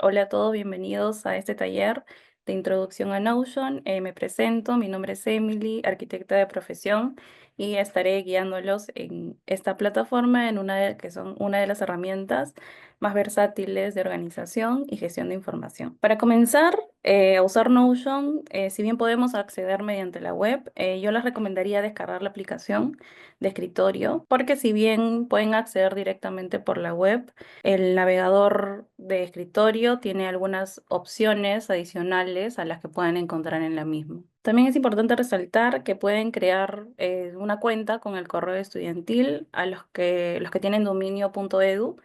Hola a todos, bienvenidos a este taller de introducción a Notion. Me presento, mi nombre es Emily, arquitecta de profesión, y estaré guiándolos en esta plataforma que son una de las herramientas más versátiles de organización y gestión de información. Para comenzar a usar Notion, si bien podemos acceder mediante la web, yo les recomendaría descargar la aplicación de escritorio, porque si bien pueden acceder directamente por la web, el navegador de escritorio tiene algunas opciones adicionales a las que pueden encontrar en la misma. También es importante resaltar que pueden crear una cuenta con el correo estudiantil a los que tienen dominio.edu,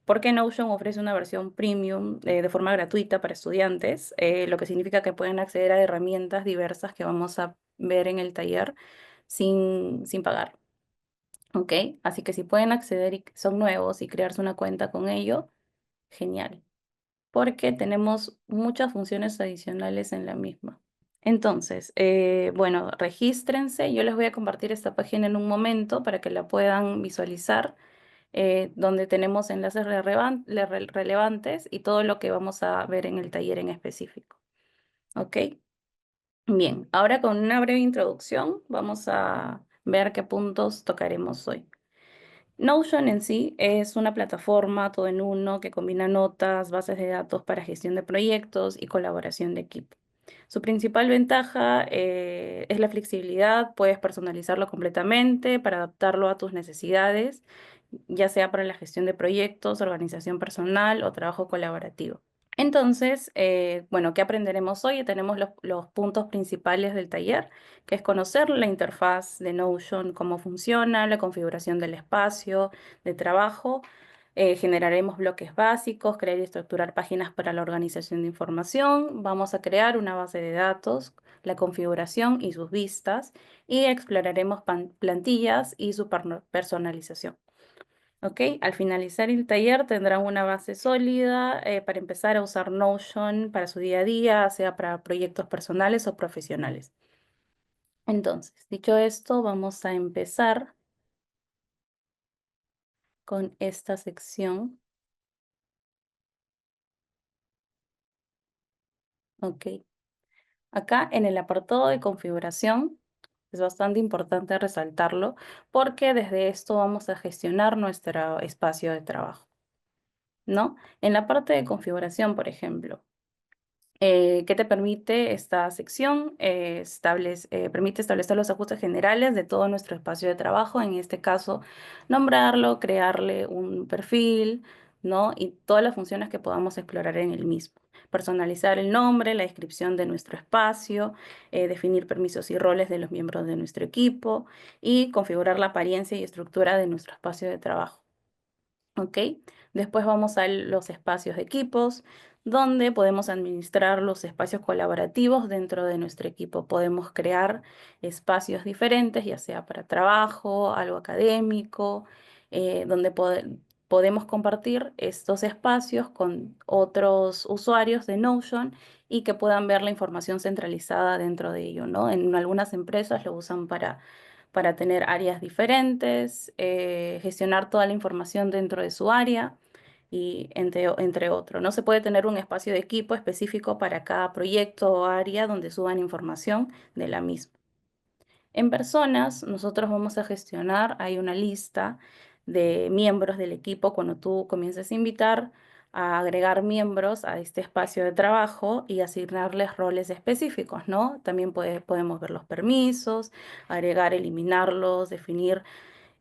porque Notion ofrece una versión premium de forma gratuita para estudiantes, lo que significa que pueden acceder a herramientas diversas que vamos a ver en el taller sin pagar. ¿Ok? Así que si pueden acceder y son nuevos y crearse una cuenta con ello, genial, porque tenemos muchas funciones adicionales en la misma. Entonces, bueno, regístrense. Yo les voy a compartir esta página en un momento para que la puedan visualizar, donde tenemos enlaces relevantes y todo lo que vamos a ver en el taller en específico. ¿Ok? Bien, ahora con una breve introducción vamos a ver qué puntos tocaremos hoy. Notion en sí es una plataforma todo en uno que combina notas, bases de datos para gestión de proyectos y colaboración de equipo. Su principal ventaja es la flexibilidad. Puedes personalizarlo completamente para adaptarlo a tus necesidades, ya sea para la gestión de proyectos, organización personal o trabajo colaborativo. Entonces, bueno, ¿qué aprenderemos hoy? Tenemos los puntos principales del taller, que es conocer la interfaz de Notion, cómo funciona, la configuración del espacio de trabajo. Generaremos bloques básicos, crear y estructurar páginas para la organización de información. Vamos a crear una base de datos, la configuración y sus vistas, y exploraremos plantillas y su personalización. ¿Ok? Al finalizar el taller tendrán una base sólida para empezar a usar Notion para su día a día, sea para proyectos personales o profesionales. Entonces, dicho esto, vamos a empezar con esta sección. ¿Ok? Acá en el apartado de configuración es bastante importante resaltarlo, porque desde esto vamos a gestionar nuestro espacio de trabajo, ¿no? En la parte de configuración, por ejemplo, ¿qué te permite esta sección? Permite establecer los ajustes generales de todo nuestro espacio de trabajo, en este caso, nombrarlo, crearle un perfil, ¿no? Y todas las funciones que podamos explorar en el mismo. Personalizar el nombre, la descripción de nuestro espacio, definir permisos y roles de los miembros de nuestro equipo y configurar la apariencia y estructura de nuestro espacio de trabajo. ¿Ok? Después vamos a los espacios de equipos, donde podemos administrar los espacios colaborativos dentro de nuestro equipo. Podemos crear espacios diferentes, ya sea para trabajo, algo académico, donde podemos compartir estos espacios con otros usuarios de Notion y que puedan ver la información centralizada dentro de ello, ¿no? En algunas empresas lo usan para tener áreas diferentes, gestionar toda la información dentro de su área y entre otros. No se puede tener un espacio de equipo específico para cada proyecto o área donde suban información de la misma. En personas, nosotros vamos a gestionar, hay una lista de miembros del equipo cuando tú comiences a invitar a agregar miembros a este espacio de trabajo y asignarles roles específicos, ¿no? También podemos ver los permisos, agregar, eliminarlos, definir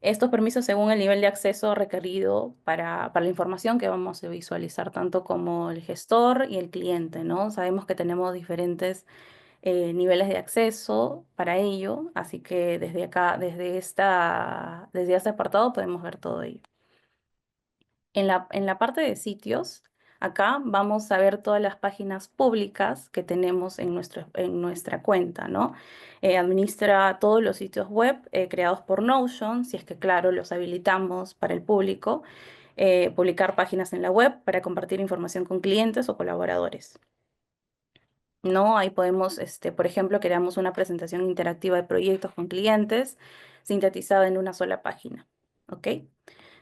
estos permisos según el nivel de acceso requerido para la información que vamos a visualizar, tanto como el gestor y el cliente, ¿no? Sabemos que tenemos diferentes niveles de acceso para ello, así que desde acá, desde este apartado podemos ver todo ello. En la parte de sitios, acá vamos a ver todas las páginas públicas que tenemos en nuestra cuenta, ¿no? Administra todos los sitios web creados por Notion, si es que, claro, los habilitamos para el público. Publicar páginas en la web para compartir información con clientes o colaboradores. ¿No? Ahí podemos, por ejemplo, creamos una presentación interactiva de proyectos con clientes sintetizada en una sola página. ¿Ok?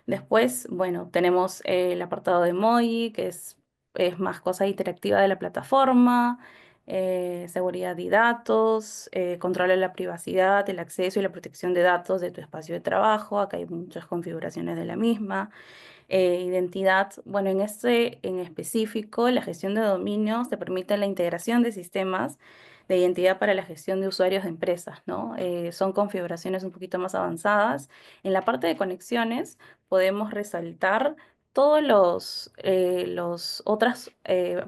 Después, bueno, tenemos el apartado de emoji, que es es más cosa interactiva de la plataforma, seguridad y datos, control de la privacidad, el acceso y la protección de datos de tu espacio de trabajo. Acá hay muchas configuraciones de la misma. Identidad, bueno, en este en específico, la gestión de dominios te permite la integración de sistemas de identidad para la gestión de usuarios de empresas, ¿no? Son configuraciones un poquito más avanzadas. En la parte de conexiones podemos resaltar todos los otras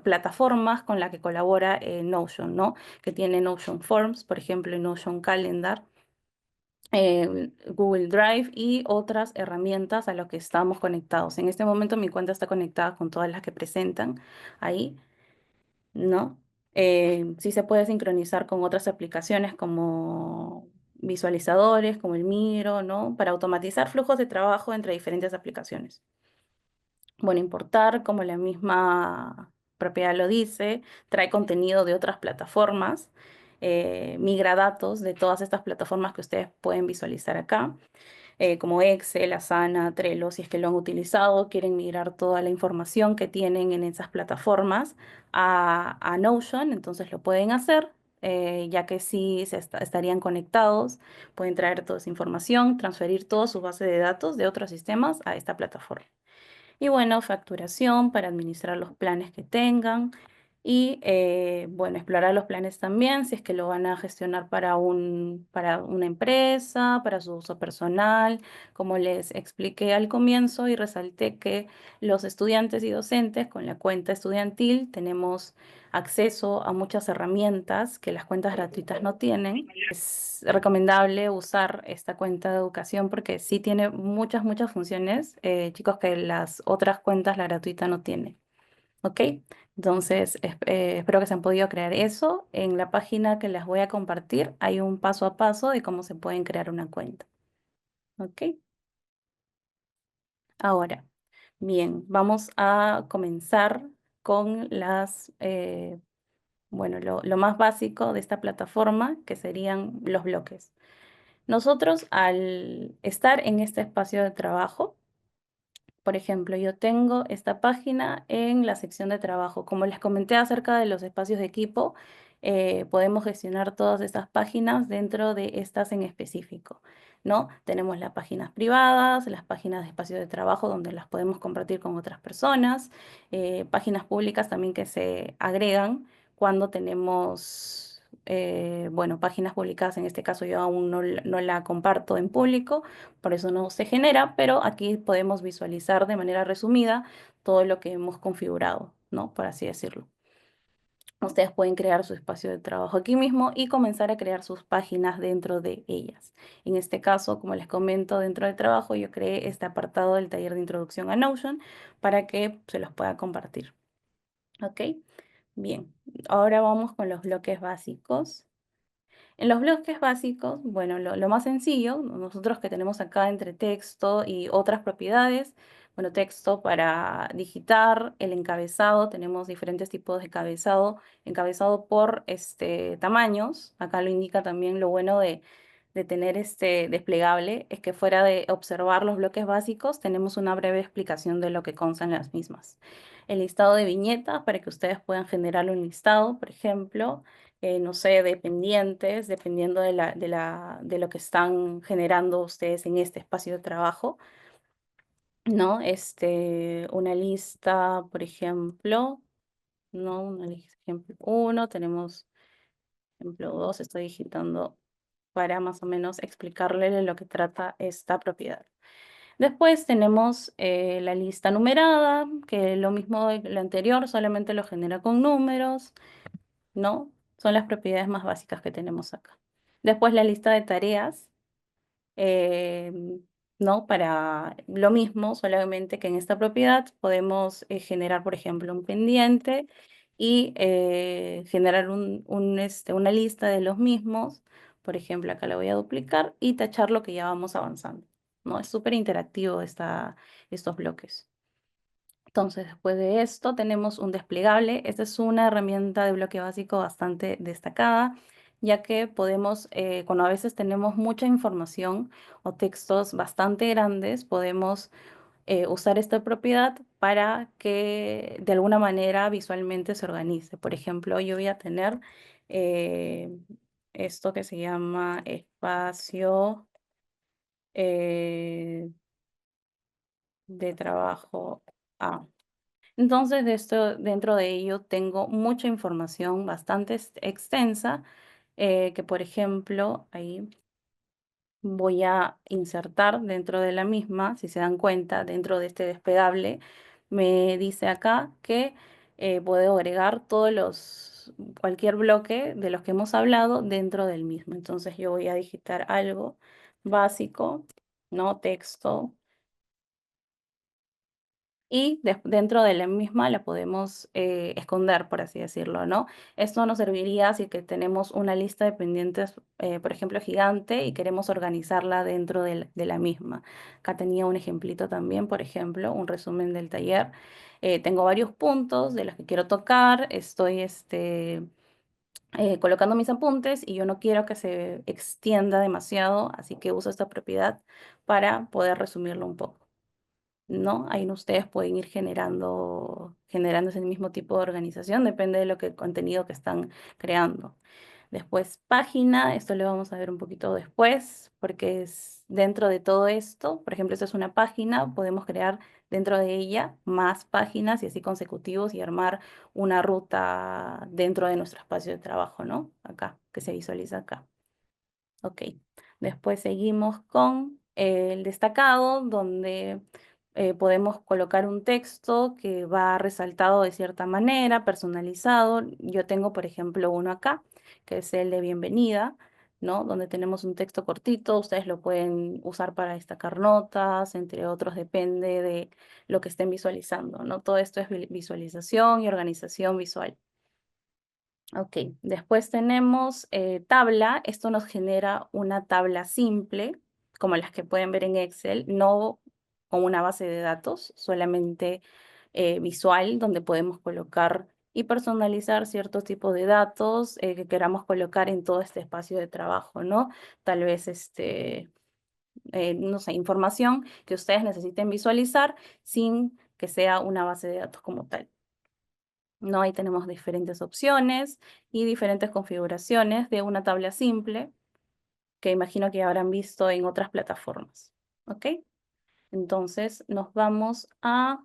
plataformas con las que colabora Notion, ¿no? Que tiene Notion Forms, por ejemplo, Notion Calendar, Google Drive y otras herramientas a las que estamos conectados. En este momento mi cuenta está conectada con todas las que presentan ahí, ¿no? Sí se puede sincronizar con otras aplicaciones como visualizadores, como el Miro, ¿no? Para automatizar flujos de trabajo entre diferentes aplicaciones. Bueno, importar, como la misma propiedad lo dice, trae contenido de otras plataformas, migra datos de todas estas plataformas que ustedes pueden visualizar acá, como Excel, Asana, Trello, si es que lo han utilizado, quieren migrar toda la información que tienen en esas plataformas a Notion, entonces lo pueden hacer. Ya que sí estarían conectados, pueden traer toda esa información, transferir toda su base de datos de otros sistemas a esta plataforma. Y bueno, facturación para administrar los planes que tengan. Y bueno, explorar los planes también, si es que lo van a gestionar para una empresa, para su uso personal. Como les expliqué al comienzo y resalté que los estudiantes y docentes con la cuenta estudiantil tenemos acceso a muchas herramientas que las cuentas gratuitas no tienen. Es recomendable usar esta cuenta de educación porque sí tiene muchas funciones, chicos, que las otras cuentas, la gratuita, no tiene. ¿Ok? Entonces, espero que se han podido crear eso. En la página que les voy a compartir hay un paso a paso de cómo se pueden crear una cuenta. ¿Ok? Ahora, bien, vamos a comenzar con bueno, lo más básico de esta plataforma, que serían los bloques. Nosotros, al estar en este espacio de trabajo, por ejemplo, yo tengo esta página en la sección de trabajo. Como les comenté acerca de los espacios de equipo, podemos gestionar todas estas páginas dentro de estas en específico, ¿no? Tenemos las páginas privadas, las páginas de espacio de trabajo donde las podemos compartir con otras personas, páginas públicas también que se agregan cuando tenemos, bueno, páginas publicadas. En este caso yo aún no la comparto en público, por eso no se genera, pero aquí podemos visualizar de manera resumida todo lo que hemos configurado, ¿no? Por así decirlo. Ustedes pueden crear su espacio de trabajo aquí mismo y comenzar a crear sus páginas dentro de ellas. En este caso, como les comento, dentro del trabajo yo creé este apartado del taller de introducción a Notion para que se los pueda compartir. ¿Ok? Bien, ahora vamos con los bloques básicos. En los bloques básicos, bueno, lo más sencillo, nosotros que tenemos acá entre texto y otras propiedades, bueno, texto para digitar, el encabezado, tenemos diferentes tipos de encabezado por tamaños, acá lo indica también. Lo bueno de tener este desplegable es que fuera de observar los bloques básicos, tenemos una breve explicación de lo que constan las mismas. El listado de viñetas para que ustedes puedan generar un listado, por ejemplo, no sé, de pendientes, dependiendo de lo que están generando ustedes en este espacio de trabajo, ¿no? Una lista, por ejemplo, ¿no? Una lista, ejemplo 1, tenemos ejemplo 2, estoy digitando para más o menos explicarle de lo que trata esta propiedad. Después tenemos la lista numerada, que lo mismo de lo anterior, solamente lo genera con números, ¿no? Son las propiedades más básicas que tenemos acá. Después la lista de tareas, eh, ¿no? Para lo mismo, solamente que en esta propiedad podemos generar, por ejemplo, un pendiente y generar una lista de los mismos. Por ejemplo, acá la voy a duplicar y tachar lo que ya vamos avanzando, ¿no? Es súper interactivo estos bloques. Entonces, después de esto tenemos un desplegable. Esta es una herramienta de bloque básico bastante destacada, ya que podemos, cuando a veces tenemos mucha información o textos bastante grandes, podemos usar esta propiedad para que de alguna manera visualmente se organice. Por ejemplo, yo voy a tener eh, esto que se llama espacio eh, de trabajo A. Entonces, dentro de ello tengo mucha información bastante extensa, que por ejemplo, ahí voy a insertar dentro de la misma, si se dan cuenta, dentro de este desplegable, me dice acá que puedo agregar cualquier bloque de los que hemos hablado dentro del mismo. Entonces yo voy a digitar algo básico, ¿no? Texto. Y dentro de la misma la podemos esconder, por así decirlo, ¿no? Esto nos serviría si que tenemos una lista de pendientes, por ejemplo, gigante y queremos organizarla dentro de la misma. Acá tenía un ejemplito también, por ejemplo, un resumen del taller. Tengo varios puntos de los que quiero tocar. Estoy colocando mis apuntes y yo no quiero que se extienda demasiado, así que uso esta propiedad para poder resumirlo un poco. ¿No? Ahí ustedes pueden ir generando ese mismo tipo de organización, depende de lo que el contenido que están creando. Después, página, esto lo vamos a ver un poquito después, porque es dentro de todo esto, por ejemplo, esta es una página, podemos crear dentro de ella más páginas y así consecutivos y armar una ruta dentro de nuestro espacio de trabajo, ¿no? Acá, que se visualiza acá. Ok, después seguimos con el destacado, donde podemos colocar un texto que va resaltado de cierta manera, personalizado. Yo tengo, por ejemplo, uno acá, que es el de bienvenida, ¿no? Donde tenemos un texto cortito, ustedes lo pueden usar para destacar notas, entre otros, depende de lo que estén visualizando, ¿no? Todo esto es visualización y organización visual. Ok, después tenemos tabla. Esto nos genera una tabla simple, como las que pueden ver en Excel, no con una base de datos, solamente visual, donde podemos colocar y personalizar ciertos tipos de datos que queramos colocar en todo este espacio de trabajo, ¿no? Tal vez, no sé, información que ustedes necesiten visualizar sin que sea una base de datos como tal. ¿No? Ahí tenemos diferentes opciones y diferentes configuraciones de una tabla simple que imagino que habrán visto en otras plataformas. ¿Ok? Entonces nos vamos a,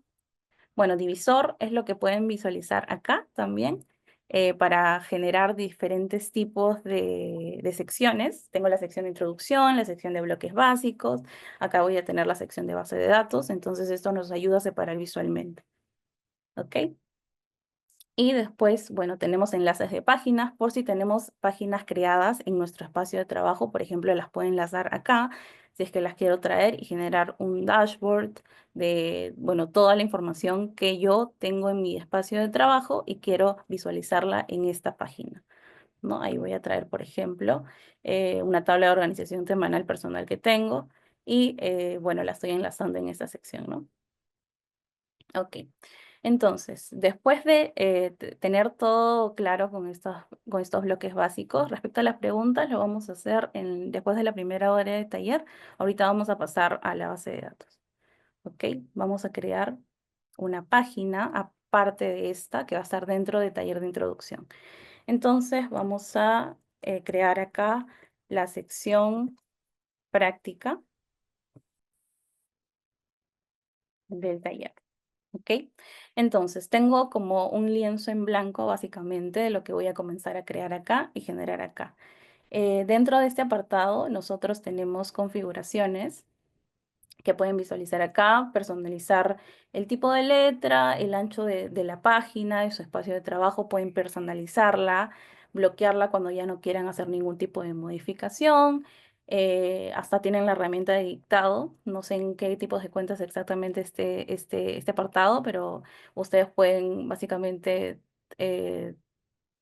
bueno, divisor es lo que pueden visualizar acá también para generar diferentes tipos de secciones. Tengo la sección de introducción, la sección de bloques básicos, acá voy a tener la sección de base de datos, entonces esto nos ayuda a separar visualmente. ¿Ok? Y después, bueno, tenemos enlaces de páginas, por si tenemos páginas creadas en nuestro espacio de trabajo, por ejemplo, las puedo enlazar acá, si es que las quiero traer y generar un dashboard de, bueno, toda la información que yo tengo en mi espacio de trabajo y quiero visualizarla en esta página, ¿no? Ahí voy a traer, por ejemplo, una tabla de organización semanal personal que tengo y, bueno, la estoy enlazando en esta sección, ¿no? Ok. Entonces, después de tener todo claro con estos bloques básicos, respecto a las preguntas, lo vamos a hacer después de la primera hora de taller. Ahorita vamos a pasar a la base de datos. ¿Ok? Vamos a crear una página aparte de esta que va a estar dentro de taller de introducción. Entonces, vamos a crear acá la sección práctica del taller. ¿Ok? Entonces, tengo como un lienzo en blanco, básicamente, de lo que voy a comenzar a crear acá y generar acá. Dentro de este apartado, nosotros tenemos configuraciones que pueden visualizar acá, personalizar el tipo de letra, el ancho de la página, de su espacio de trabajo, pueden personalizarla, bloquearla cuando ya no quieran hacer ningún tipo de modificación. Hasta tienen la herramienta de dictado, no sé en qué tipos de cuentas exactamente este apartado, pero ustedes pueden básicamente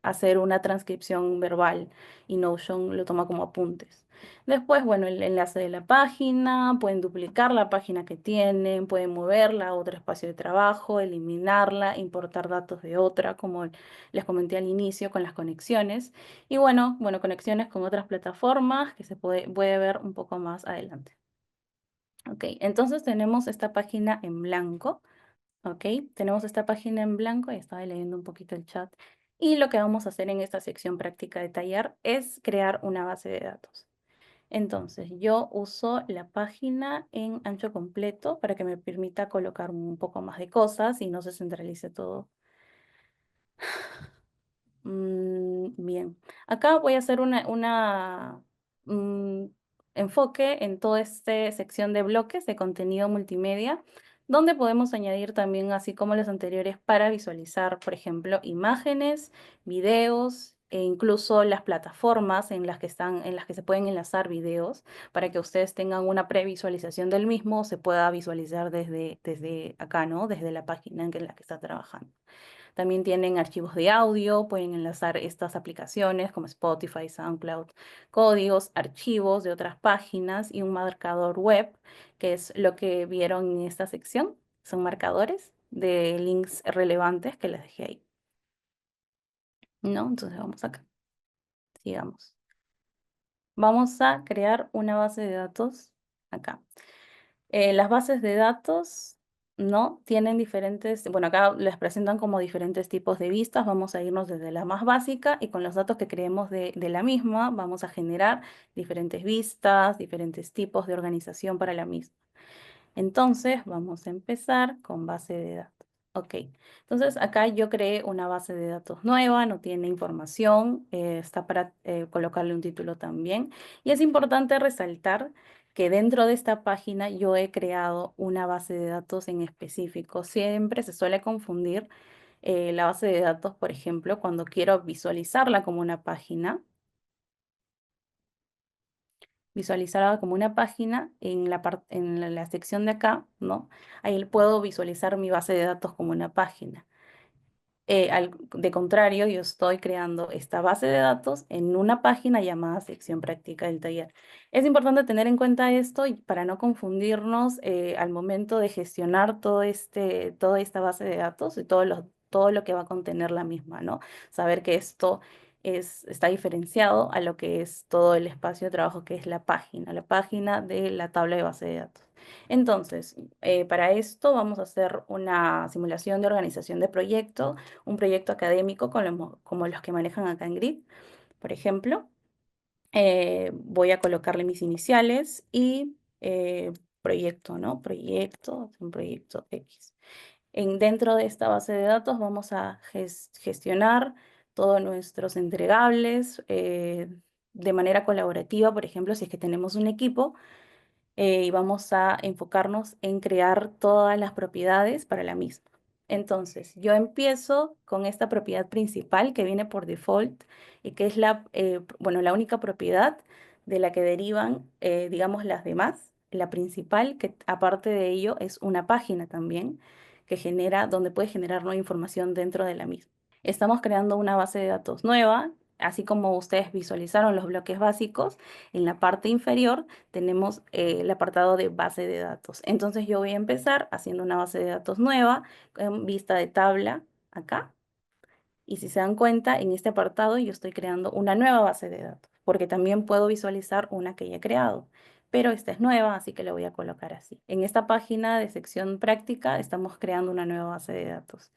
hacer una transcripción verbal y Notion lo toma como apuntes. Después, bueno, el enlace de la página, pueden duplicar la página que tienen, pueden moverla a otro espacio de trabajo, eliminarla, importar datos de otra, como les comenté al inicio con las conexiones. Y bueno, conexiones con otras plataformas que puede ver un poco más adelante. Ok, entonces tenemos esta página en blanco. Ok, tenemos esta página en blanco y estaba leyendo un poquito el chat. Y lo que vamos a hacer en esta sección práctica de taller es crear una base de datos. Entonces, yo uso la página en ancho completo para que me permita colocar un poco más de cosas y no se centralice todo. Bien, acá voy a hacer un enfoque en toda esta sección de bloques de contenido multimedia, donde podemos añadir también, así como los anteriores, para visualizar, por ejemplo, imágenes, videos e incluso las plataformas en las que se pueden enlazar videos para que ustedes tengan una previsualización del mismo, se pueda visualizar desde acá, ¿no? Desde la página en la que está trabajando. También tienen archivos de audio, pueden enlazar estas aplicaciones como Spotify, SoundCloud, códigos, archivos de otras páginas y un marcador web, que es lo que vieron en esta sección. Son marcadores de links relevantes que les dejé ahí, ¿no? Entonces vamos acá, sigamos. Vamos a crear una base de datos acá. Las bases de datos, ¿no? Tienen diferentes, bueno, acá les presentan como diferentes tipos de vistas. Vamos a irnos desde la más básica y con los datos que creemos de la misma, vamos a generar diferentes vistas, diferentes tipos de organización para la misma. Entonces, vamos a empezar con base de datos. Ok, entonces acá yo creé una base de datos nueva, no tiene información, está para colocarle un título también. Y es importante resaltar que dentro de esta página yo he creado una base de datos en específico. Siempre se suele confundir la base de datos, por ejemplo, cuando quiero visualizarla como una página visualizarla como una página en la sección de acá, ¿no? Ahí puedo visualizar mi base de datos como una página. De contrario, yo estoy creando esta base de datos en una página llamada sección práctica del taller. Es importante tener en cuenta esto y para no confundirnos al momento de gestionar toda esta base de datos y todo lo que va a contener la misma, ¿no? Saber que esto está diferenciado a lo que es todo el espacio de trabajo que es la página de la tabla de base de datos. Entonces, para esto vamos a hacer una simulación de organización de proyecto, un proyecto académico como los que manejan acá en Grid, por ejemplo. Voy a colocarle mis iniciales y proyecto, ¿no? Proyecto, un proyecto X. Dentro de esta base de datos vamos a gestionar todos nuestros entregables de manera colaborativa, por ejemplo, si es que tenemos un equipo y vamos a enfocarnos en crear todas las propiedades para la misma. Entonces, yo empiezo con esta propiedad principal que viene por default y que es bueno, la única propiedad de la que derivan, digamos, las demás. La principal, que aparte de ello es una página también que donde puede generar nueva información dentro de la misma. Estamos creando una base de datos nueva, así como ustedes visualizaron los bloques básicos. En la parte inferior tenemos el apartado de base de datos. Entonces yo voy a empezar haciendo una base de datos nueva en vista de tabla acá. Y si se dan cuenta, en este apartado yo estoy creando una nueva base de datos, porque también puedo visualizar una que ya he creado, pero esta es nueva, así que le voy a colocar así. En esta página de sección práctica estamos creando una nueva base de datos.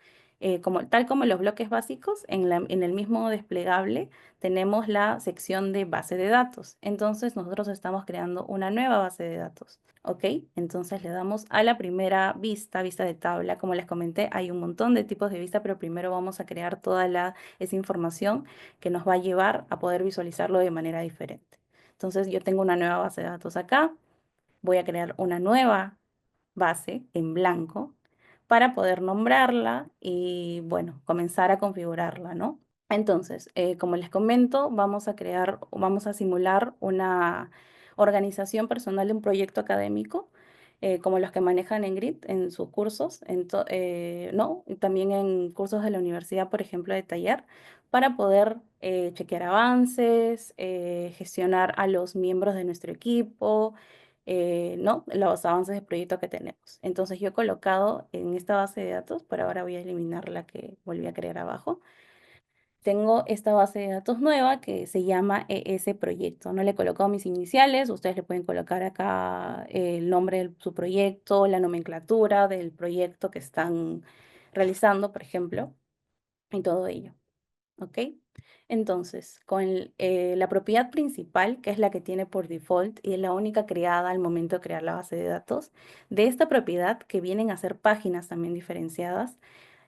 Tal como los bloques básicos, en el mismo desplegable tenemos la sección de base de datos. Entonces nosotros estamos creando una nueva base de datos. ¿Ok? Entonces le damos a la primera vista de tabla. Como les comenté, hay un montón de tipos de vista, pero primero vamos a crear esa información que nos va a llevar a poder visualizarlo de manera diferente. Entonces yo tengo una nueva base de datos acá. Voy a crear una nueva base en blanco para poder nombrarla y, bueno, comenzar a configurarla, ¿no? Entonces, como les comento, vamos a simular una organización personal de un proyecto académico, como los que manejan en GRID en sus cursos, ¿no? Y también en cursos de la universidad, por ejemplo, de taller, para poder chequear avances, gestionar a los miembros de nuestro equipo, ¿no? Los avances de proyecto que tenemos. Entonces, yo he colocado en esta base de datos, por ahora voy a eliminar la que volví a crear abajo. tengo esta base de datos nueva que se llama ES Proyecto. No le he colocado mis iniciales, ustedes le pueden colocar acá el nombre de su proyecto, la nomenclatura del proyecto que están realizando, por ejemplo, y todo ello. ¿Ok? Entonces, la propiedad principal, que es la que tiene por default y es la única creada al momento de crear la base de datos, de esta propiedad que vienen a ser páginas también diferenciadas,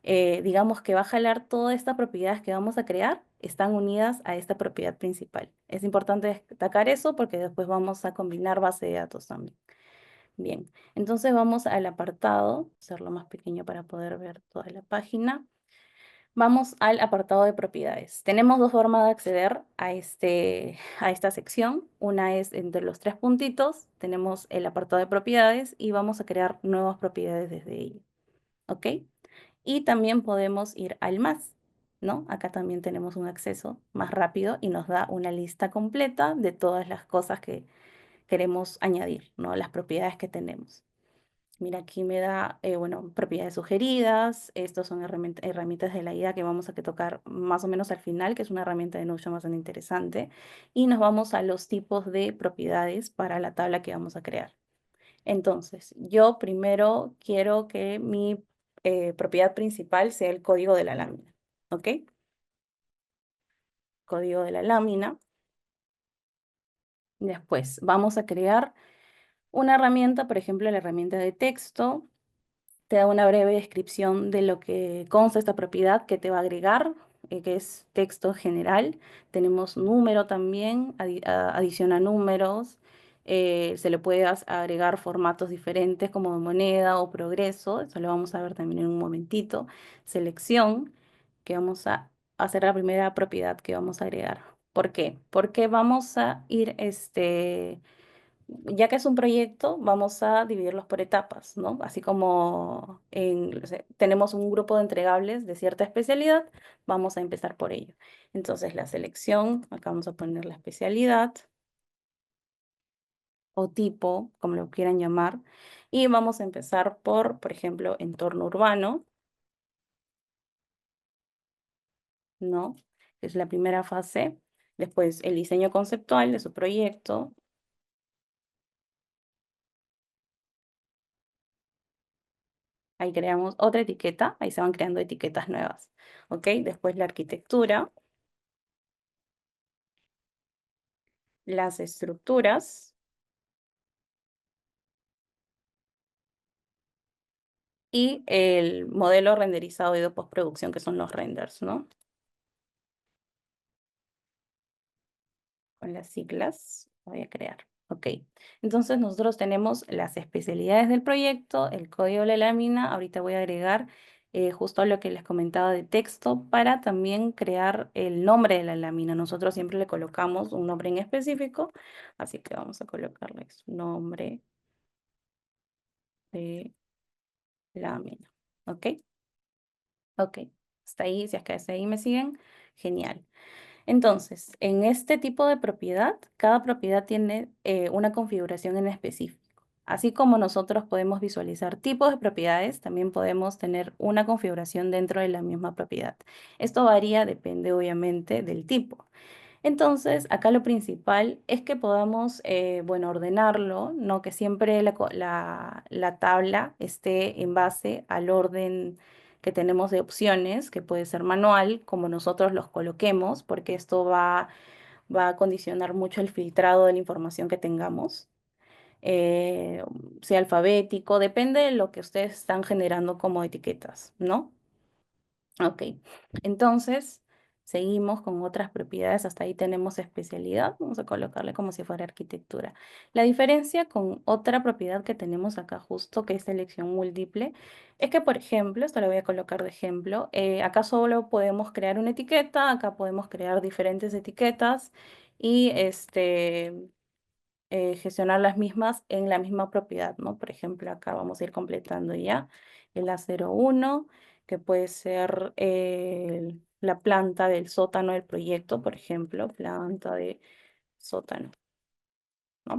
digamos que va a jalar todas estas propiedades que vamos a crear, están unidas a esta propiedad principal. Es importante destacar eso porque después vamos a combinar base de datos también. Bien, entonces vamos al apartado, hacerlo más pequeño para poder ver toda la página. Vamos al apartado de propiedades. Tenemos dos formas de acceder a esta sección. Una es entre los tres puntitos, tenemos el apartado de propiedades y vamos a crear nuevas propiedades desde ahí. ¿Ok? Y también podemos ir al más, ¿no? Acá también tenemos un acceso más rápido y nos da una lista completa de todas las cosas que queremos añadir, ¿no? Las propiedades que tenemos. Mira, aquí me da, bueno, propiedades sugeridas. Estos son herramientas de la IA que vamos a tocar más o menos al final, que es una herramienta de Notion bastante interesante. Y nos vamos a los tipos de propiedades para la tabla que vamos a crear. Entonces, yo primero quiero que mi propiedad principal sea el código de la lámina. ¿Ok? Código de la lámina. Después, vamos a crear una herramienta, por ejemplo, la herramienta de texto. Te da una breve descripción de lo que consta esta propiedad que te va a agregar, que es texto general. Tenemos número también, adiciona números. Se le puede agregar formatos diferentes como de moneda o progreso. Eso lo vamos a ver también en un momentito. Selección, que vamos a hacer la primera propiedad que vamos a agregar. ¿Por qué? Porque vamos a ir ya que es un proyecto, vamos a dividirlos por etapas, ¿no? Así como tenemos un grupo de entregables de cierta especialidad, vamos a empezar por ello. Entonces, la selección, acá vamos a poner la especialidad o tipo, como lo quieran llamar, y vamos a empezar por ejemplo, entorno urbano, ¿no? Es la primera fase. Después, el diseño conceptual de su proyecto. Ahí creamos otra etiqueta, ahí se van creando etiquetas nuevas, ¿ok? Después la arquitectura, las estructuras y el modelo renderizado y de postproducción, que son los renders, ¿no? Con las siglas voy a crear. Ok, entonces nosotros tenemos las especialidades del proyecto, el código de la lámina. Ahorita voy a agregar justo lo que les comentaba de texto para también crear el nombre de la lámina. Nosotros siempre le colocamos un nombre en específico, así que vamos a colocarle su nombre de lámina. ¿Ok? Ok, hasta ahí, si es que hasta ahí me siguen, genial. Entonces, en este tipo de propiedad, cada propiedad tiene una configuración en específico. Así como nosotros podemos visualizar tipos de propiedades, también podemos tener una configuración dentro de la misma propiedad. Esto varía, depende obviamente del tipo. Entonces, acá lo principal es que podamos, bueno, ordenarlo, ¿no? Que siempre la tabla esté en base al orden que tenemos de opciones, que puede ser manual, como nosotros los coloquemos, porque esto va a condicionar mucho el filtrado de la información que tengamos. eh, Sea alfabético, depende de lo que ustedes están generando como etiquetas, ¿no? Ok, entonces seguimos con otras propiedades. Hasta ahí tenemos especialidad. Vamos a colocarle como si fuera arquitectura. La diferencia con otra propiedad que tenemos acá justo, que es selección múltiple, es que, por ejemplo, esto lo voy a colocar de ejemplo, acá solo podemos crear una etiqueta, acá podemos crear diferentes etiquetas y gestionar las mismas en la misma propiedad, ¿no? Por ejemplo, acá vamos a ir completando ya el A01, que puede ser la planta del sótano del proyecto, por ejemplo, planta de sótano, ¿no?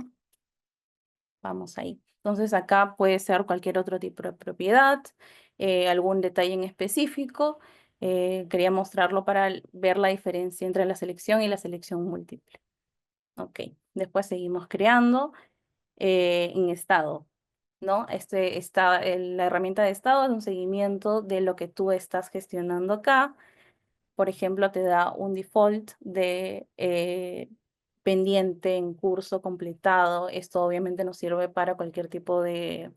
Vamos ahí. Entonces acá puede ser cualquier otro tipo de propiedad, algún detalle en específico. Quería mostrarlo para ver la diferencia entre la selección y la selección múltiple. Ok, después seguimos creando en estado, ¿no? La herramienta de estado es un seguimiento de lo que tú estás gestionando acá. Por ejemplo, te da un default de pendiente en curso completado. Esto obviamente nos sirve para cualquier tipo de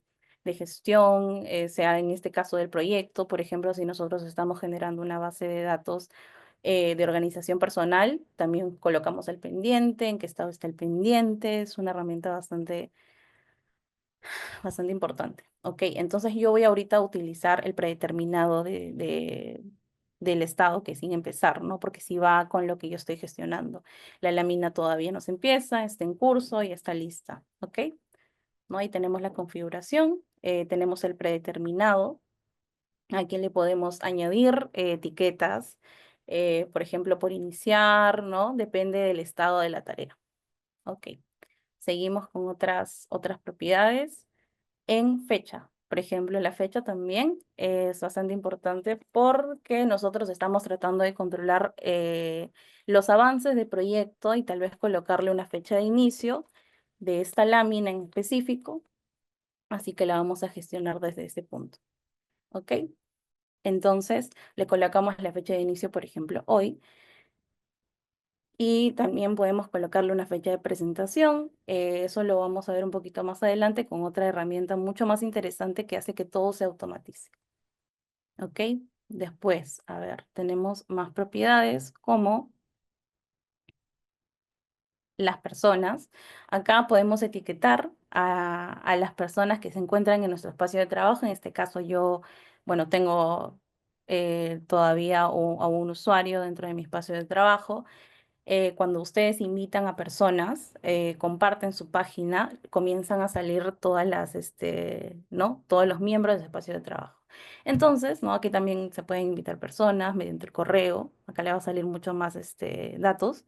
gestión, sea en este caso del proyecto. Por ejemplo, si nosotros estamos generando una base de datos de organización personal, también colocamos el pendiente, en qué estado está el pendiente. Es una herramienta bastante importante. Ok, entonces yo voy ahorita a utilizar el predeterminado del estado que es sin empezar, ¿no? Porque si va con lo que yo estoy gestionando. La lámina todavía no se empieza, está en curso y está lista. Ok, ¿no? Ahí tenemos la configuración, tenemos el predeterminado. Aquí le podemos añadir etiquetas, por ejemplo, por iniciar, ¿no? Depende del estado de la tarea. Ok, seguimos con otras propiedades en fecha. Por ejemplo, la fecha también es bastante importante porque nosotros estamos tratando de controlar los avances del proyecto y tal vez colocarle una fecha de inicio de esta lámina en específico. Así que la vamos a gestionar desde ese punto. ¿Ok? Entonces, le colocamos la fecha de inicio, por ejemplo, hoy. Y también podemos colocarle una fecha de presentación. Eso lo vamos a ver un poquito más adelante con otra herramienta mucho más interesante que hace que todo se automatice. ¿Ok? Después, a ver, tenemos más propiedades como las personas. Acá podemos etiquetar a las personas que se encuentran en nuestro espacio de trabajo. En este caso yo, bueno, tengo todavía a un usuario dentro de mi espacio de trabajo. Cuando ustedes invitan a personas, comparten su página, comienzan a salir ¿no? Todos los miembros de su espacio de trabajo. Entonces, ¿no? Aquí también se pueden invitar personas mediante el correo. Acá le va a salir mucho más, datos.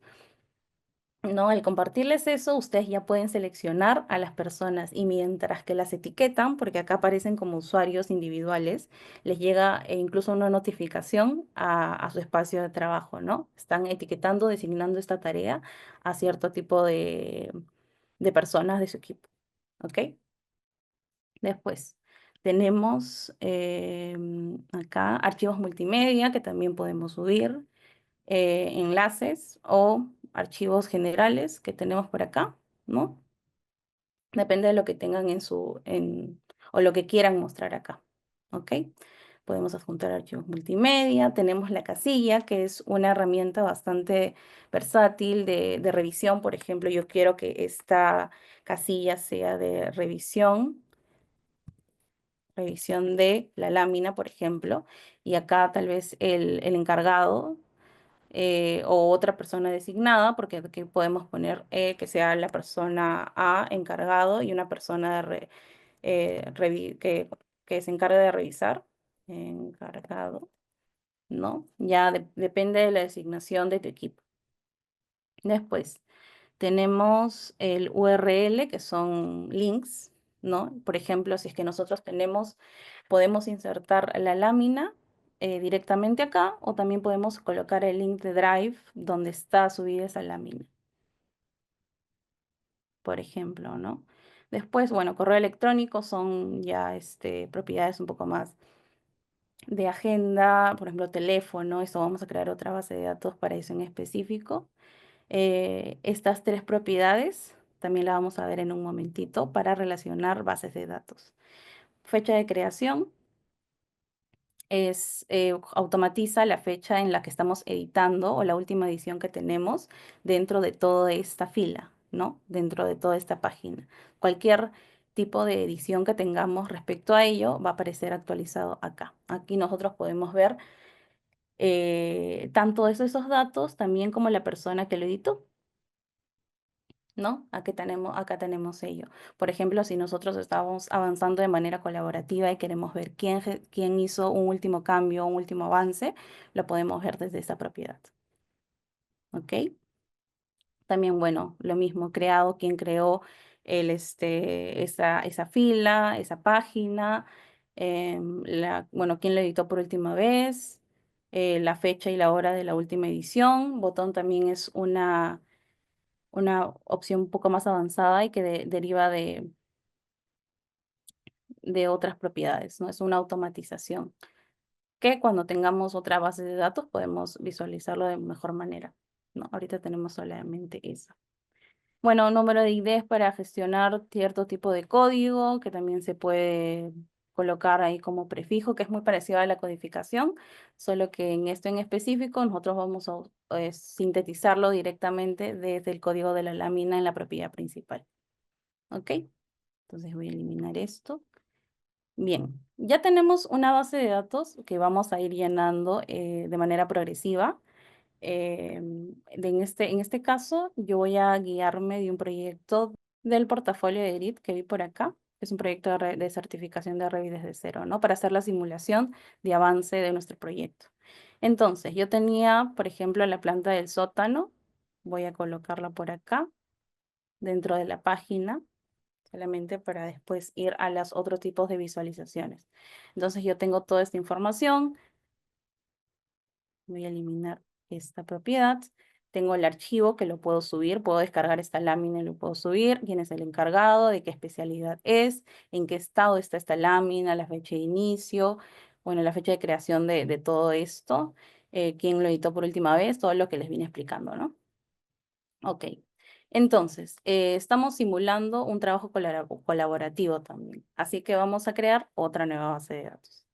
¿No? Al compartirles eso, ustedes ya pueden seleccionar a las personas y mientras que las etiquetan, porque acá aparecen como usuarios individuales, les llega incluso una notificación a su espacio de trabajo, ¿no? Están etiquetando, designando esta tarea a cierto tipo de personas de su equipo, ¿ok? Después tenemos acá archivos multimedia que también podemos subir enlaces o archivos generales que tenemos por acá, ¿no? Depende de lo que tengan o lo que quieran mostrar acá, ¿ok? Podemos adjuntar archivos multimedia. Tenemos la casilla, que es una herramienta bastante versátil de revisión. Por ejemplo, yo quiero que esta casilla sea de revisión de la lámina, por ejemplo, y acá tal vez el encargado o otra persona designada, porque aquí podemos poner que sea la persona A encargado y una persona que se encargue de revisar, encargado, ¿no? Ya depende de la designación de tu equipo. Después tenemos el URL, que son links, ¿no? Por ejemplo, si es que nosotros podemos insertar la lámina directamente acá o también podemos colocar el link de Drive donde está subida esa lámina, por ejemplo, ¿no? Después, bueno, correo electrónico son ya propiedades un poco más de agenda, por ejemplo, teléfono. Esto vamos a crear otra base de datos para eso en específico. Estas tres propiedades también la vamos a ver en un momentito para relacionar bases de datos. Fecha de creación automatiza la fecha en la que estamos editando o la última edición que tenemos dentro de toda esta fila, ¿no? Dentro de toda esta página. Cualquier tipo de edición que tengamos respecto a ello va a aparecer actualizado acá. Aquí nosotros podemos ver tanto esos datos también como la persona que lo editó. ¿No? Acá tenemos ello. Por ejemplo, si nosotros estamos avanzando de manera colaborativa y queremos ver quién hizo un último cambio, un último avance, lo podemos ver desde esa propiedad. ¿Ok? También, bueno, lo mismo, quién creó esa fila, esa página, bueno, quién lo editó por última vez, la fecha y la hora de la última edición. Botón también es una opción un poco más avanzada y que deriva de otras propiedades, ¿no? Es una automatización que cuando tengamos otra base de datos podemos visualizarlo de mejor manera, ¿no? Ahorita tenemos solamente eso. Bueno, número de IDs para gestionar cierto tipo de código, que también se puede colocar ahí como prefijo, que es muy parecido a la codificación, solo que en esto en específico nosotros vamos a sintetizarlo directamente desde el código de la lámina en la propiedad principal. ¿Ok? Entonces voy a eliminar esto. Bien, ya tenemos una base de datos que vamos a ir llenando de manera progresiva. En este caso, yo voy a guiarme de un proyecto del portafolio de ERIT que vi por acá. Es un proyecto de certificación de Revit desde cero, ¿no? Para hacer la simulación de avance de nuestro proyecto. Entonces, yo tenía, por ejemplo, la planta del sótano. Voy a colocarla por acá, dentro de la página, solamente para después ir a los otros tipos de visualizaciones. Entonces, yo tengo toda esta información. Voy a eliminar esta propiedad. Tengo el archivo que lo puedo subir, puedo descargar esta lámina y lo puedo subir. ¿Quién es el encargado? ¿De qué especialidad es? ¿En qué estado está esta lámina? La fecha de inicio. Bueno, la fecha de creación de todo esto. ¿Quién lo editó por última vez? Todo lo que les vine explicando, ¿no? Ok. Entonces, estamos simulando un trabajo colaborativo también. Así que vamos a crear otra nueva base de datos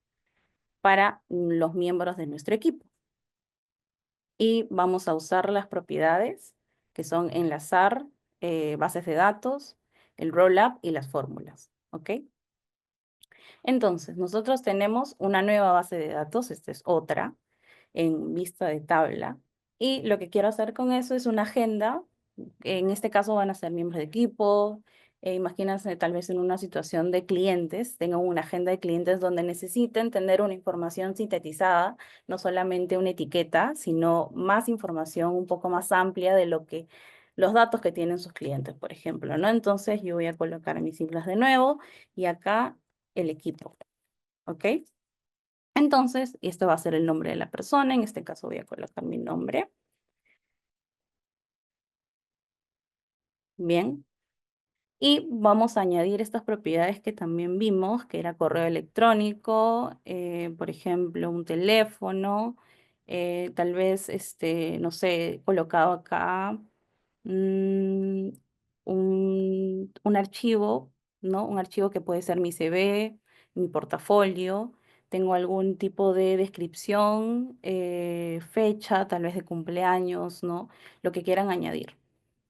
para los miembros de nuestro equipo. Y vamos a usar las propiedades que son enlazar bases de datos, el rollup y las fórmulas, ¿ok? Entonces, nosotros tenemos una nueva base de datos, esta es otra, en vista de tabla. Y lo que quiero hacer con eso es una agenda. En este caso van a ser miembros de equipo. Imagínense tal vez en una situación de clientes, tengan una agenda de clientes donde necesiten tener una información sintetizada, no solamente una etiqueta, sino más información un poco más amplia de lo que los datos que tienen sus clientes, por ejemplo, ¿no? Entonces yo voy a colocar mis siglas de nuevo y acá el equipo, ¿ok? Entonces, esto va a ser el nombre de la persona. En este caso voy a colocar mi nombre. Bien. Y vamos a añadir estas propiedades que también vimos, que era correo electrónico, por ejemplo, un teléfono, tal vez, no sé, colocado acá mm, un archivo, ¿no? Un archivo que puede ser mi CV, mi portafolio. Tengo algún tipo de descripción, fecha, tal vez de cumpleaños, ¿no? Lo que quieran añadir,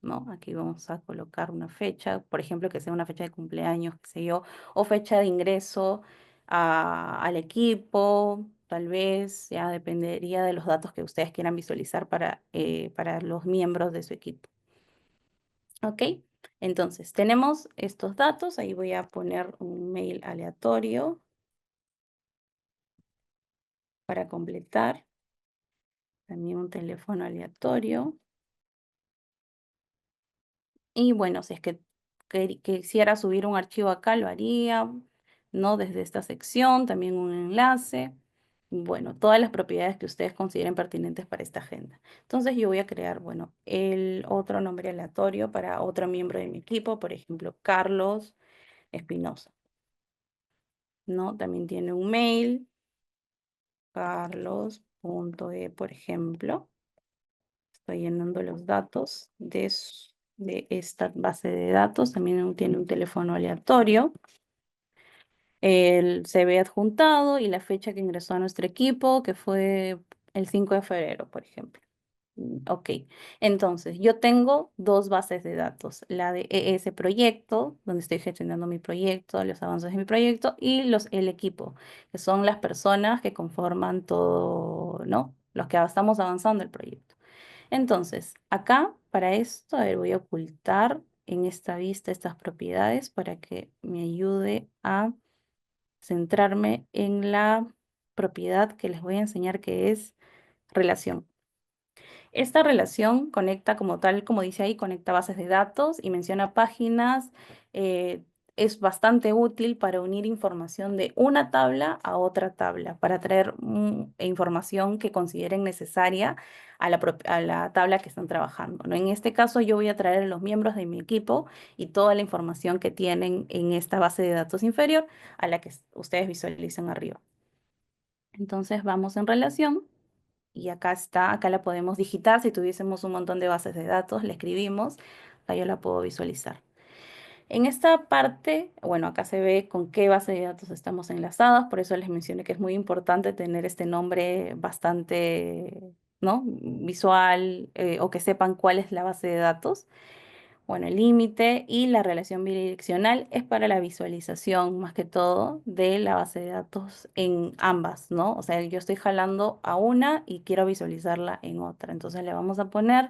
¿no? Aquí vamos a colocar una fecha, por ejemplo, que sea una fecha de cumpleaños, qué sé yo, o fecha de ingreso al equipo, tal vez, ya dependería de los datos que ustedes quieran visualizar para los miembros de su equipo. ¿Ok? Entonces, tenemos estos datos, ahí voy a poner un mail aleatorio para completar, también un teléfono aleatorio. Y bueno, si es que quisiera subir un archivo acá, lo haría, ¿no? Desde esta sección, también un enlace. Bueno, todas las propiedades que ustedes consideren pertinentes para esta agenda. Entonces yo voy a crear, bueno, el otro nombre aleatorio para otro miembro de mi equipo, por ejemplo, Carlos Espinosa, ¿no? También tiene un mail, carlos.e, por ejemplo. Estoy llenando los datos de esta base de datos. También tiene un teléfono aleatorio. El CV adjuntado y la fecha que ingresó a nuestro equipo, que fue el 5 de febrero, por ejemplo. Ok, entonces yo tengo dos bases de datos, la de ese proyecto, donde estoy gestionando mi proyecto, los avances de mi proyecto, y el equipo, que son las personas que conforman todo, ¿no? Los que estamos avanzando el proyecto. Entonces, acá para esto, a ver, voy a ocultar en esta vista estas propiedades para que me ayude a centrarme en la propiedad que les voy a enseñar que es relación. Esta relación conecta como tal, como dice ahí, conecta bases de datos y menciona páginas, es bastante útil para unir información de una tabla a otra tabla, para traer información que consideren necesaria a la tabla que están trabajando, ¿no? En este caso, yo voy a traer a los miembros de mi equipo y toda la información que tienen en esta base de datos inferior a la que ustedes visualizan arriba. Entonces, vamos en relación. Y acá está, acá la podemos digitar. Si tuviésemos un montón de bases de datos, la escribimos, acá yo la puedo visualizar. En esta parte, bueno, acá se ve con qué base de datos estamos enlazadas, por eso les mencioné que es muy importante tener este nombre bastante, ¿no? Visual, o que sepan cuál es la base de datos. Bueno, el límite y la relación bidireccional es para la visualización, más que todo, de la base de datos en ambas, ¿no? O sea, yo estoy jalando a una y quiero visualizarla en otra. Entonces le vamos a poner,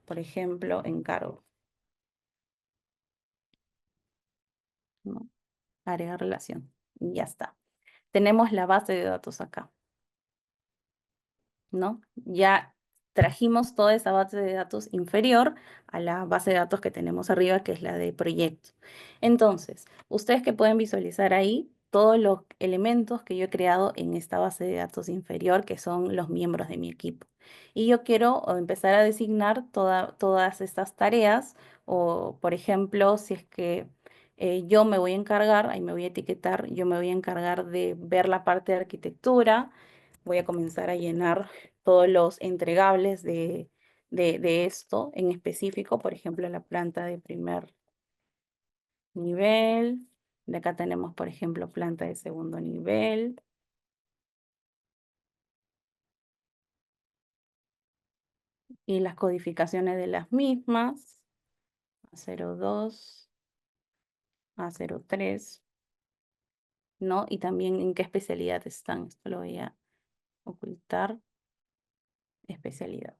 por ejemplo, encargo, ¿no? Agregar relación. Y ya está. Tenemos la base de datos acá, ¿no? Ya trajimos toda esa base de datos inferior a la base de datos que tenemos arriba, que es la de proyecto. Entonces, ustedes que pueden visualizar ahí todos los elementos que yo he creado en esta base de datos inferior, que son los miembros de mi equipo. Y yo quiero empezar a designar todas estas tareas, o por ejemplo, si es que yo me voy a encargar, ahí me voy a etiquetar, yo me voy a encargar de ver la parte de arquitectura. Voy a comenzar a llenar todos los entregables de esto en específico, por ejemplo, la planta de primer nivel. De acá tenemos, por ejemplo, planta de segundo nivel. Y las codificaciones de las mismas. A02, A03, ¿no? Y también en qué especialidad están. Esto lo voy a ocultar, especialidad.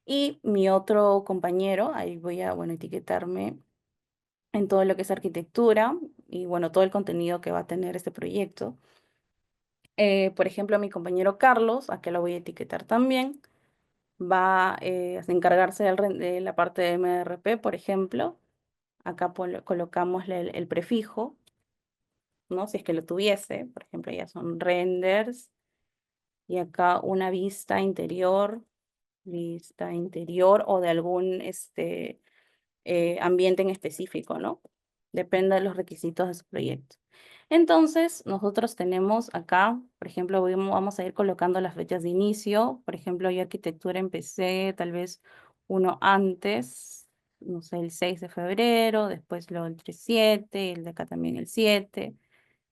Y mi otro compañero, ahí voy a, bueno, etiquetarme en todo lo que es arquitectura y bueno, todo el contenido que va a tener este proyecto. Por ejemplo, mi compañero Carlos, a que lo voy a etiquetar también, va a encargarse de la parte de MRP, por ejemplo. Acá colocamos el prefijo, ¿no? Si es que lo tuviese, por ejemplo, ya son renders. Y acá una vista interior o de algún ambiente en específico, ¿no? Depende de los requisitos de su proyecto. Entonces, nosotros tenemos acá, por ejemplo, vamos a ir colocando las fechas de inicio. Por ejemplo, yo arquitectura empecé tal vez uno antes, no sé, el 6 de febrero, después luego el 7, el de acá también el 7.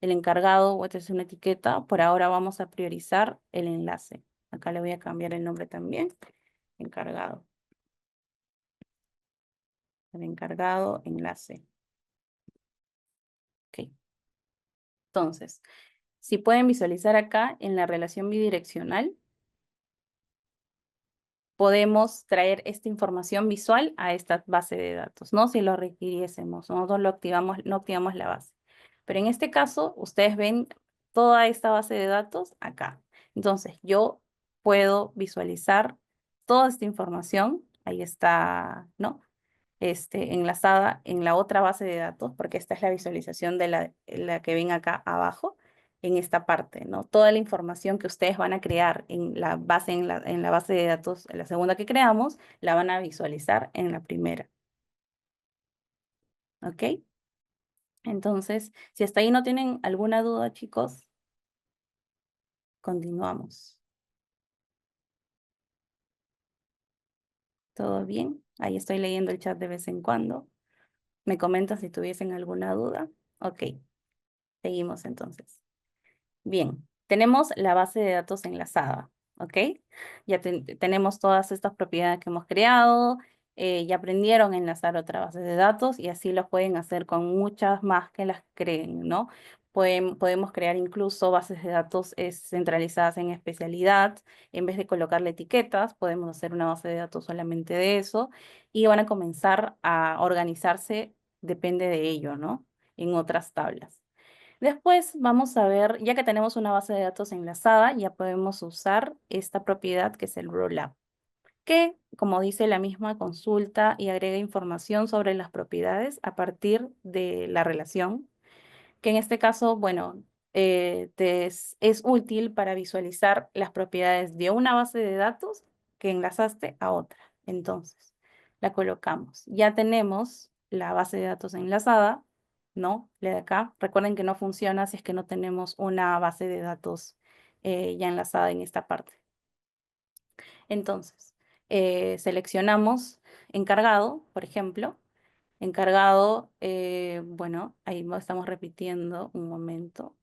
El encargado, o esta es una etiqueta, por ahora vamos a priorizar el enlace. Acá le voy a cambiar el nombre también, encargado. El encargado, enlace. Ok. Entonces, si pueden visualizar acá en la relación bidireccional, podemos traer esta información visual a esta base de datos, ¿no? Si lo requiriésemos, nosotros lo activamos, no activamos la base. Pero en este caso, ustedes ven toda esta base de datos acá. Entonces, yo puedo visualizar toda esta información, ahí está, ¿no? Enlazada en la otra base de datos, porque esta es la visualización de la que ven acá abajo, en esta parte, ¿no? Toda la información que ustedes van a crear en la base, en la base de datos, en la segunda que creamos, la van a visualizar en la primera, ¿ok? Entonces, si hasta ahí no tienen alguna duda, chicos, continuamos. ¿Todo bien? Ahí estoy leyendo el chat de vez en cuando. Me comentan si tuviesen alguna duda. Ok, seguimos entonces. Bien, tenemos la base de datos enlazada, ¿ok? Ya tenemos todas estas propiedades que hemos creado, ya aprendieron a enlazar otra base de datos y así lo pueden hacer con muchas más que las creen, ¿no? Podemos crear incluso bases de datos centralizadas en especialidad. En vez de colocarle etiquetas, podemos hacer una base de datos solamente de eso y van a comenzar a organizarse, depende de ello, ¿no? En otras tablas. Después vamos a ver, ya que tenemos una base de datos enlazada, ya podemos usar esta propiedad que es el rollup, que, como dice la misma, consulta y agrega información sobre las propiedades a partir de la relación. que en este caso, bueno, es útil para visualizar las propiedades de una base de datos que enlazaste a otra. Entonces, la colocamos. Ya tenemos la base de datos enlazada, ¿no? Le de acá. Recuerden que no funciona si es que no tenemos una base de datos ya enlazada en esta parte. Entonces, seleccionamos encargado, por ejemplo. Encargado, bueno, ahí estamos repitiendo un momento.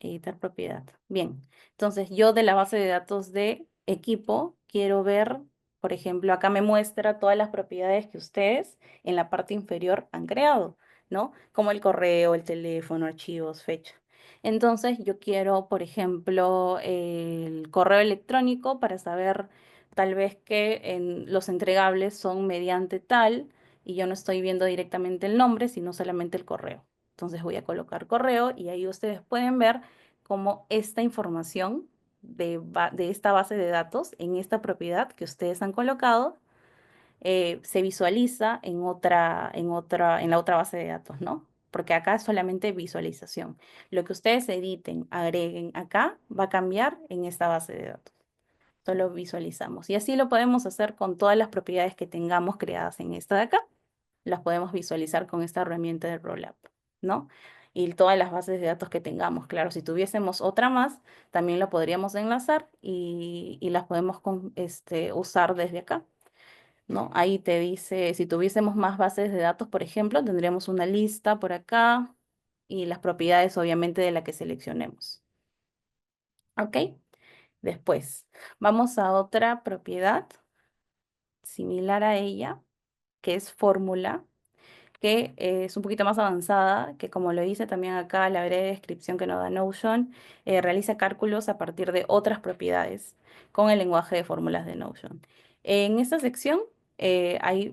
Editar propiedad. Bien, entonces yo de la base de datos de equipo quiero ver, por ejemplo, acá me muestra todas las propiedades que ustedes en la parte inferior han creado, ¿no? Como el correo, el teléfono, archivos, fecha. Entonces yo quiero, por ejemplo, el correo electrónico para saber tal vez que los entregables son mediante tal y yo no estoy viendo directamente el nombre, sino solamente el correo. Entonces voy a colocar correo y ahí ustedes pueden ver cómo esta información de esta base de datos en esta propiedad que ustedes han colocado se visualiza en la otra base de datos, ¿no? Porque acá es solamente visualización. Lo que ustedes editen, agreguen acá, va a cambiar en esta base de datos. Solo visualizamos. Y así lo podemos hacer con todas las propiedades que tengamos creadas en esta de acá, las podemos visualizar con esta herramienta de Rollup, ¿no? Y todas las bases de datos que tengamos. Claro, si tuviésemos otra más, también la podríamos enlazar y las podemos usar desde acá, ¿no? Ahí te dice, si tuviésemos más bases de datos, por ejemplo, tendríamos una lista por acá y las propiedades, obviamente, de la que seleccionemos. ¿Ok? Después, vamos a otra propiedad similar a ella, que es fórmula, que es un poquito más avanzada, que como lo dice también acá la breve descripción que nos da Notion, realiza cálculos a partir de otras propiedades con el lenguaje de fórmulas de Notion. En esta sección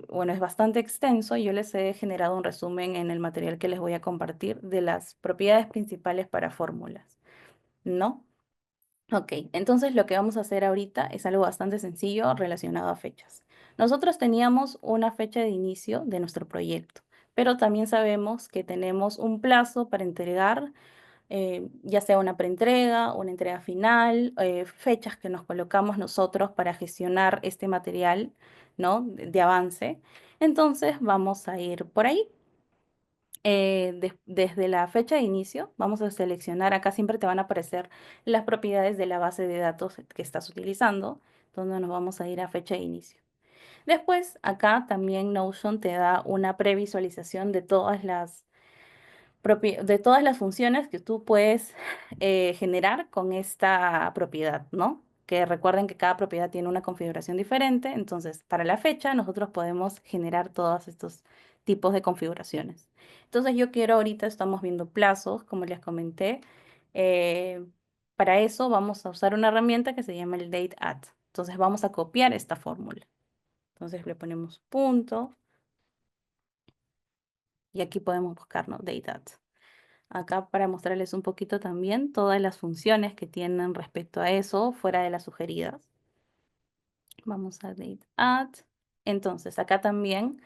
bueno, es bastante extenso, yo les he generado un resumen en el material que les voy a compartir de las propiedades principales para fórmulas, ¿no? Ok, entonces lo que vamos a hacer ahorita es algo bastante sencillo relacionado a fechas. Nosotros teníamos una fecha de inicio de nuestro proyecto, pero también sabemos que tenemos un plazo para entregar, ya sea una preentrega, una entrega final, fechas que nos colocamos nosotros para gestionar este material, ¿no? De avance. Entonces vamos a ir por ahí desde la fecha de inicio, vamos a seleccionar, acá siempre te van a aparecer las propiedades de la base de datos que estás utilizando, donde nos vamos a ir a fecha de inicio. Después, acá también Notion te da una previsualización de todas las funciones que tú puedes generar con esta propiedad, ¿no? Que recuerden que cada propiedad tiene una configuración diferente, entonces para la fecha nosotros podemos generar todos estos tipos de configuraciones. Entonces yo quiero, ahorita estamos viendo plazos, como les comenté. eh, para eso vamos a usar una herramienta que se llama el date at. Entonces vamos a copiar esta fórmula. Entonces le ponemos punto y aquí podemos buscar, ¿no? Date at. Acá para mostrarles un poquito también todas las funciones que tienen respecto a eso, fuera de las sugeridas. Vamos a date add. Entonces, acá también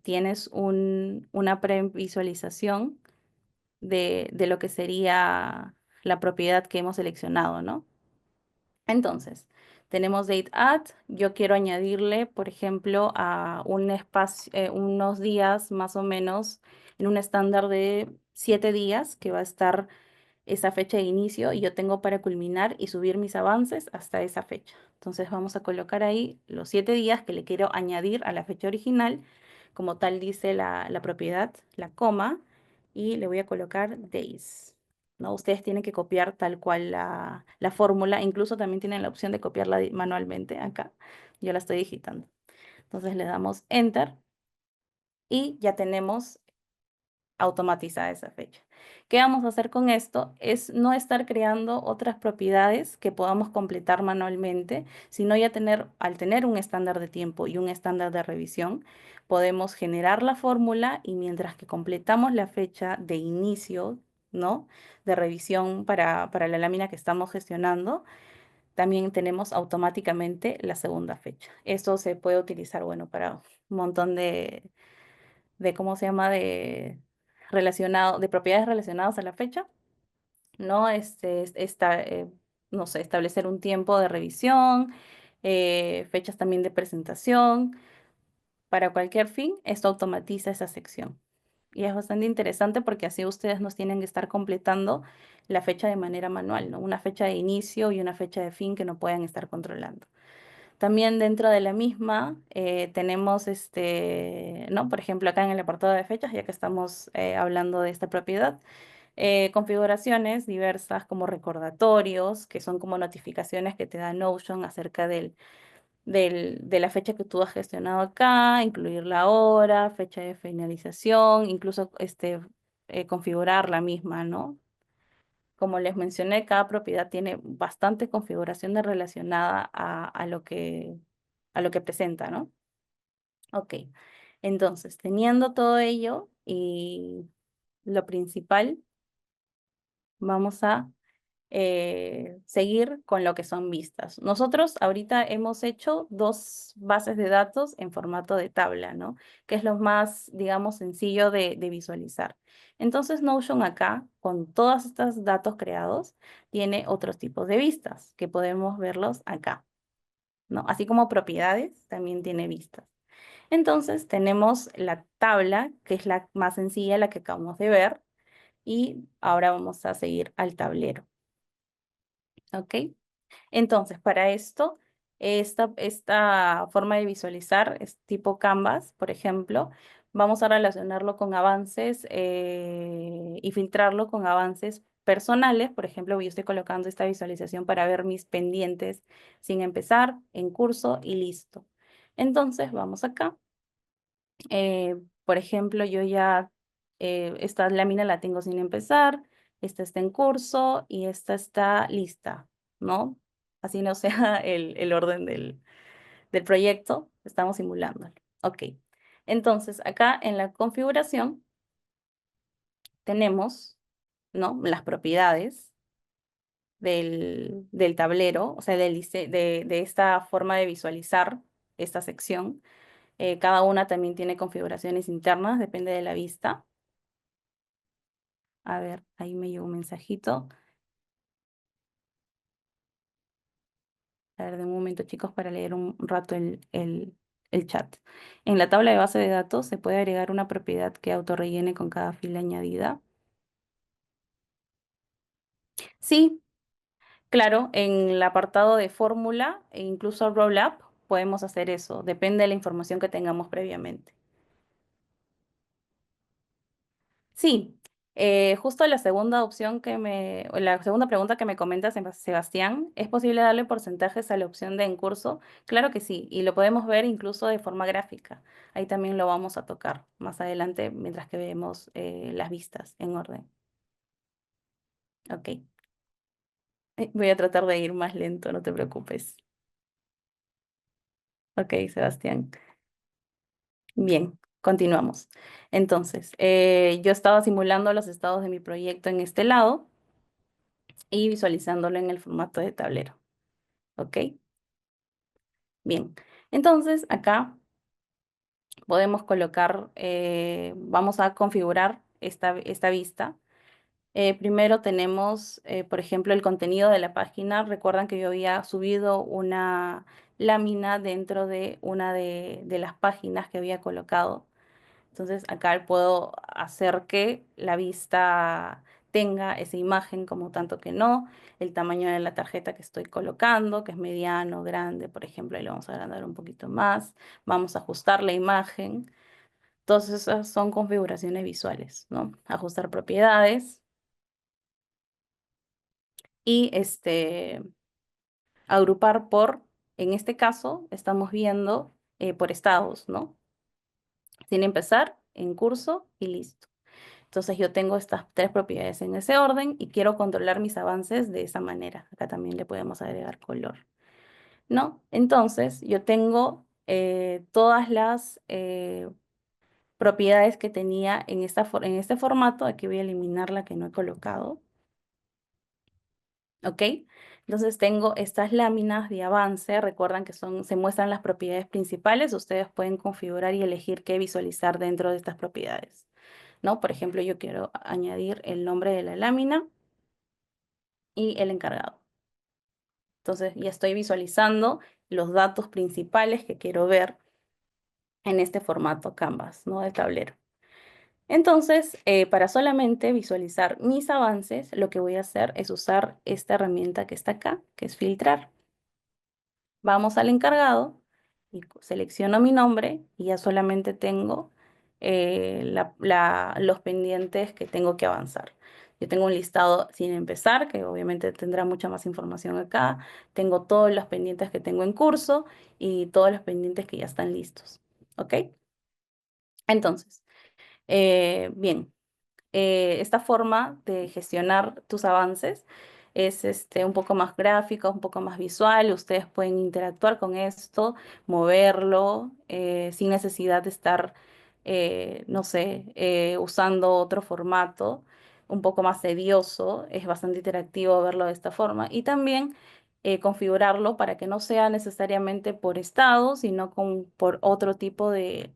tienes una previsualización de lo que sería la propiedad que hemos seleccionado, ¿no? Entonces, tenemos date add. Yo quiero añadirle, por ejemplo, a un espacio, unos días más o menos, en un estándar de 7 días, que va a estar esa fecha de inicio y yo tengo para culminar y subir mis avances hasta esa fecha. Entonces vamos a colocar ahí los 7 días que le quiero añadir a la fecha original, como tal dice la propiedad, la coma, y le voy a colocar days. ¿No? Ustedes tienen que copiar tal cual la fórmula, incluso también tienen la opción de copiarla manualmente acá. Yo la estoy digitando. Entonces le damos enter y ya tenemos automatizada esa fecha. ¿Qué vamos a hacer con esto? Es no estar creando otras propiedades que podamos completar manualmente, sino ya al tener un estándar de tiempo y un estándar de revisión, podemos generar la fórmula y mientras que completamos la fecha de inicio, ¿no? De revisión para la lámina que estamos gestionando, también tenemos automáticamente la segunda fecha. Esto se puede utilizar, bueno, para un montón ¿cómo se llama? de propiedades relacionadas a la fecha, ¿no? No sé, establecer un tiempo de revisión, fechas también de presentación. Para cualquier fin, esto automatiza esa sección. Y es bastante interesante porque así ustedes no tienen que estar completando la fecha de manera manual, ¿no? Una fecha de inicio y una fecha de fin que no puedan estar controlando. También dentro de la misma tenemos, ¿no? Por ejemplo, acá en el apartado de fechas, ya que estamos hablando de esta propiedad, configuraciones diversas como recordatorios, que son como notificaciones que te da Notion acerca de la fecha que tú has gestionado acá, incluir la hora, fecha de finalización, incluso configurar la misma, ¿no? Como les mencioné, cada propiedad tiene bastante configuraciones relacionada a lo que presenta, ¿no? Ok, entonces, teniendo todo ello y lo principal, vamos a seguir con lo que son vistas. Nosotros ahorita hemos hecho dos bases de datos en formato de tabla, ¿no? Que es lo más, digamos, sencillo de visualizar. Entonces Notion acá, con todos estos datos creados, tiene otros tipos de vistas que podemos verlos acá, ¿no? Así como propiedades, también tiene vistas. Entonces tenemos la tabla, que es la más sencilla, la que acabamos de ver, y ahora vamos a seguir al tablero. ¿Ok? Entonces, para esto, esta forma de visualizar es tipo Canvas, por ejemplo. Vamos a relacionarlo con avances y filtrarlo con avances personales. Por ejemplo, yo estoy colocando esta visualización para ver mis pendientes sin empezar, en curso y listo. Entonces, vamos acá. Por ejemplo, yo ya esta lámina la tengo sin empezar, esta está en curso y esta está lista, ¿no? Así no sea el orden del proyecto, estamos simulándolo. Ok. Entonces, acá en la configuración tenemos, ¿no? Las propiedades del tablero, o sea, de esta forma de visualizar esta sección. Cada una también tiene configuraciones internas, depende de la vista. A ver, ahí me llegó un mensajito. A ver, de un momento, chicos, para leer un rato el chat. En la tabla de base de datos se puede agregar una propiedad que autorrellene con cada fila añadida. Sí, claro, en el apartado de fórmula e incluso rollup podemos hacer eso. Depende de la información que tengamos previamente. Sí, justo la segunda opción o la segunda pregunta que me comenta Sebastián, ¿es posible darle porcentajes a la opción de en curso? Claro que sí, y lo podemos ver incluso de forma gráfica. Ahí también lo vamos a tocar más adelante mientras que vemos las vistas en orden. Ok, voy a tratar de ir más lento, no te preocupes. Ok, Sebastián. Bien, continuamos. Entonces, yo estaba simulando los estados de mi proyecto en este lado y visualizándolo en el formato de tablero. ¿Ok? Bien. Entonces, acá podemos colocar, vamos a configurar esta vista. Primero tenemos, por ejemplo, el contenido de la página. Recuerdan que yo había subido una lámina dentro de una de las páginas que había colocado. Entonces acá puedo hacer que la vista tenga esa imagen como tanto que no, el tamaño de la tarjeta que estoy colocando, que es mediano, grande, por ejemplo, ahí lo vamos a agrandar un poquito más, vamos a ajustar la imagen. Todas esas son configuraciones visuales, ¿no? Ajustar propiedades y agrupar en este caso, estamos viendo por estados, ¿no? Sin empezar, en curso y listo. Entonces yo tengo estas tres propiedades en ese orden y quiero controlar mis avances de esa manera. Acá también le podemos agregar color, ¿no? Entonces yo tengo todas las propiedades que tenía en este formato. Aquí voy a eliminar la que no he colocado, ¿ok? Entonces tengo estas láminas de avance. Recuerdan que se muestran las propiedades principales. Ustedes pueden configurar y elegir qué visualizar dentro de estas propiedades. ¿no? Por ejemplo, yo quiero añadir el nombre de la lámina y el encargado. Entonces ya estoy visualizando los datos principales que quiero ver en este formato Canvas, ¿no? De tablero. Entonces, para solamente visualizar mis avances, lo que voy a hacer es usar esta herramienta que está acá, que es filtrar. Vamos al encargado y selecciono mi nombre y ya solamente tengo los pendientes que tengo que avanzar. Yo tengo un listado sin empezar, que obviamente tendrá mucha más información acá. Tengo todos los pendientes que tengo en curso y todos los pendientes que ya están listos. ¿Ok? Entonces, bien. Esta forma de gestionar tus avances es un poco más gráfica, un poco más visual. Ustedes pueden interactuar con esto, moverlo, sin necesidad de estar, no sé, usando otro formato un poco más tedioso. Es bastante interactivo verlo de esta forma. Y también configurarlo para que no sea necesariamente por estado, sino por otro tipo de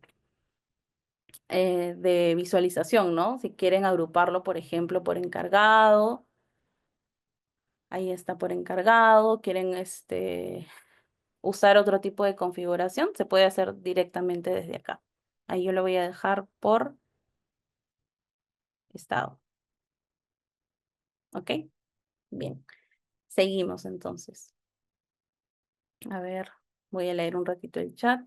visualización, ¿no? Si quieren agruparlo, por ejemplo, por encargado, ahí está por encargado, quieren usar otro tipo de configuración, se puede hacer directamente desde acá. Ahí yo lo voy a dejar por estado. ¿Ok? Bien, seguimos entonces. A ver, voy a leer un ratito el chat.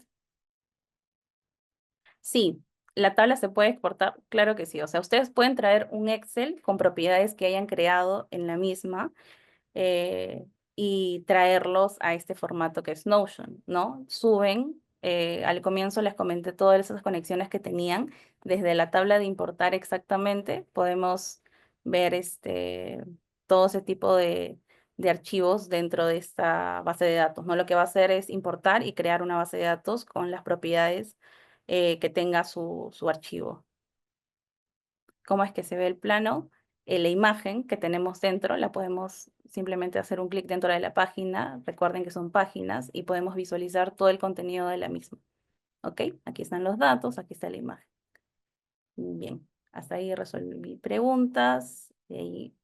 Sí, la tabla se puede exportar, claro que sí. O sea, ustedes pueden traer un Excel con propiedades que hayan creado en la misma eh, y traerlos a este formato que es Notion, ¿no? Suben, al comienzo les comenté todas esas conexiones que tenían, desde la tabla de importar exactamente, podemos ver todo ese tipo de archivos dentro de esta base de datos, ¿no? Lo que va a hacer es importar y crear una base de datos con las propiedades que tenga su archivo. ¿Cómo es que se ve el plano? La imagen que tenemos dentro la podemos simplemente hacer un clic dentro de la página. Recuerden que son páginas y podemos visualizar todo el contenido de la misma. ¿Ok? Aquí están los datos, aquí está la imagen. Bien, hasta ahí resolví preguntas y ahí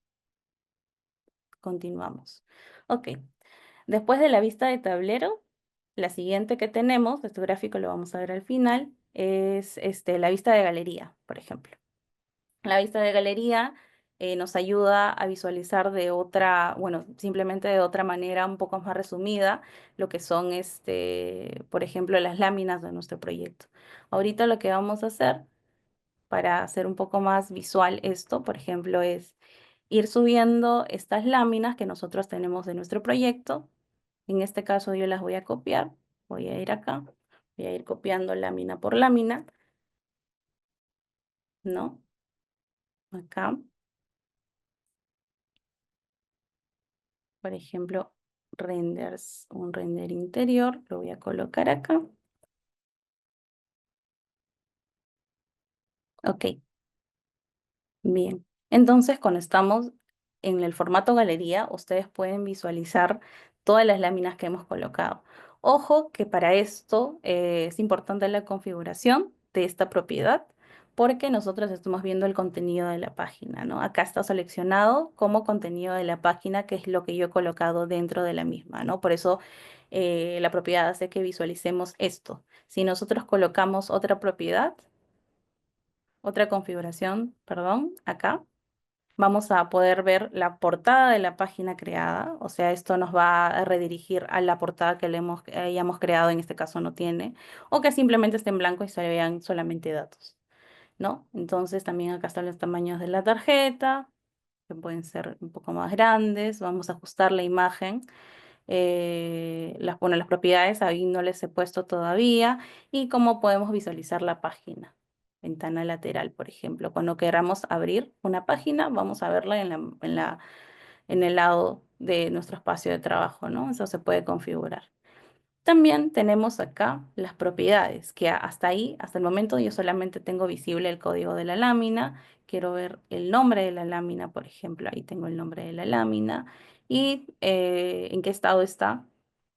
continuamos. Ok, después de la vista de tablero, la siguiente que tenemos, este gráfico lo vamos a ver al final, es la vista de galería, por ejemplo. La vista de galería nos ayuda a visualizar de otra, bueno, simplemente de otra manera un poco más resumida lo que son, por ejemplo, las láminas de nuestro proyecto. Ahorita lo que vamos a hacer para hacer un poco más visual esto, por ejemplo, es ir subiendo estas láminas que nosotros tenemos de nuestro proyecto. En este caso yo las voy a copiar. Voy a ir acá, voy a ir copiando lámina por lámina, ¿no? Acá. Por ejemplo, renders, un render interior, lo voy a colocar acá. Ok, bien. Entonces, cuando estamos en el formato galería, ustedes pueden visualizar todas las láminas que hemos colocado. Ojo que para esto es importante la configuración de esta propiedad porque nosotros estamos viendo el contenido de la página, ¿no? Acá está seleccionado como contenido de la página, que es lo que yo he colocado dentro de la misma, ¿no? Por eso la propiedad hace que visualicemos esto. Si nosotros colocamos otra propiedad, otra configuración, perdón, acá vamos a poder ver la portada de la página creada, o sea, esto nos va a redirigir a la portada que hayamos creado, en este caso no tiene, o que simplemente esté en blanco y se vean solamente datos, ¿no? Entonces también acá están los tamaños de la tarjeta, que pueden ser un poco más grandes, vamos a ajustar la imagen, bueno, las propiedades ahí no les he puesto todavía, y cómo podemos visualizar la página. Ventana lateral, por ejemplo. Cuando queramos abrir una página, vamos a verla en el lado de nuestro espacio de trabajo, ¿no? Eso se puede configurar. También tenemos acá las propiedades, que hasta ahí, hasta el momento, yo solamente tengo visible el código de la lámina. Quiero ver el nombre de la lámina, por ejemplo, ahí tengo el nombre de la lámina y en qué estado está,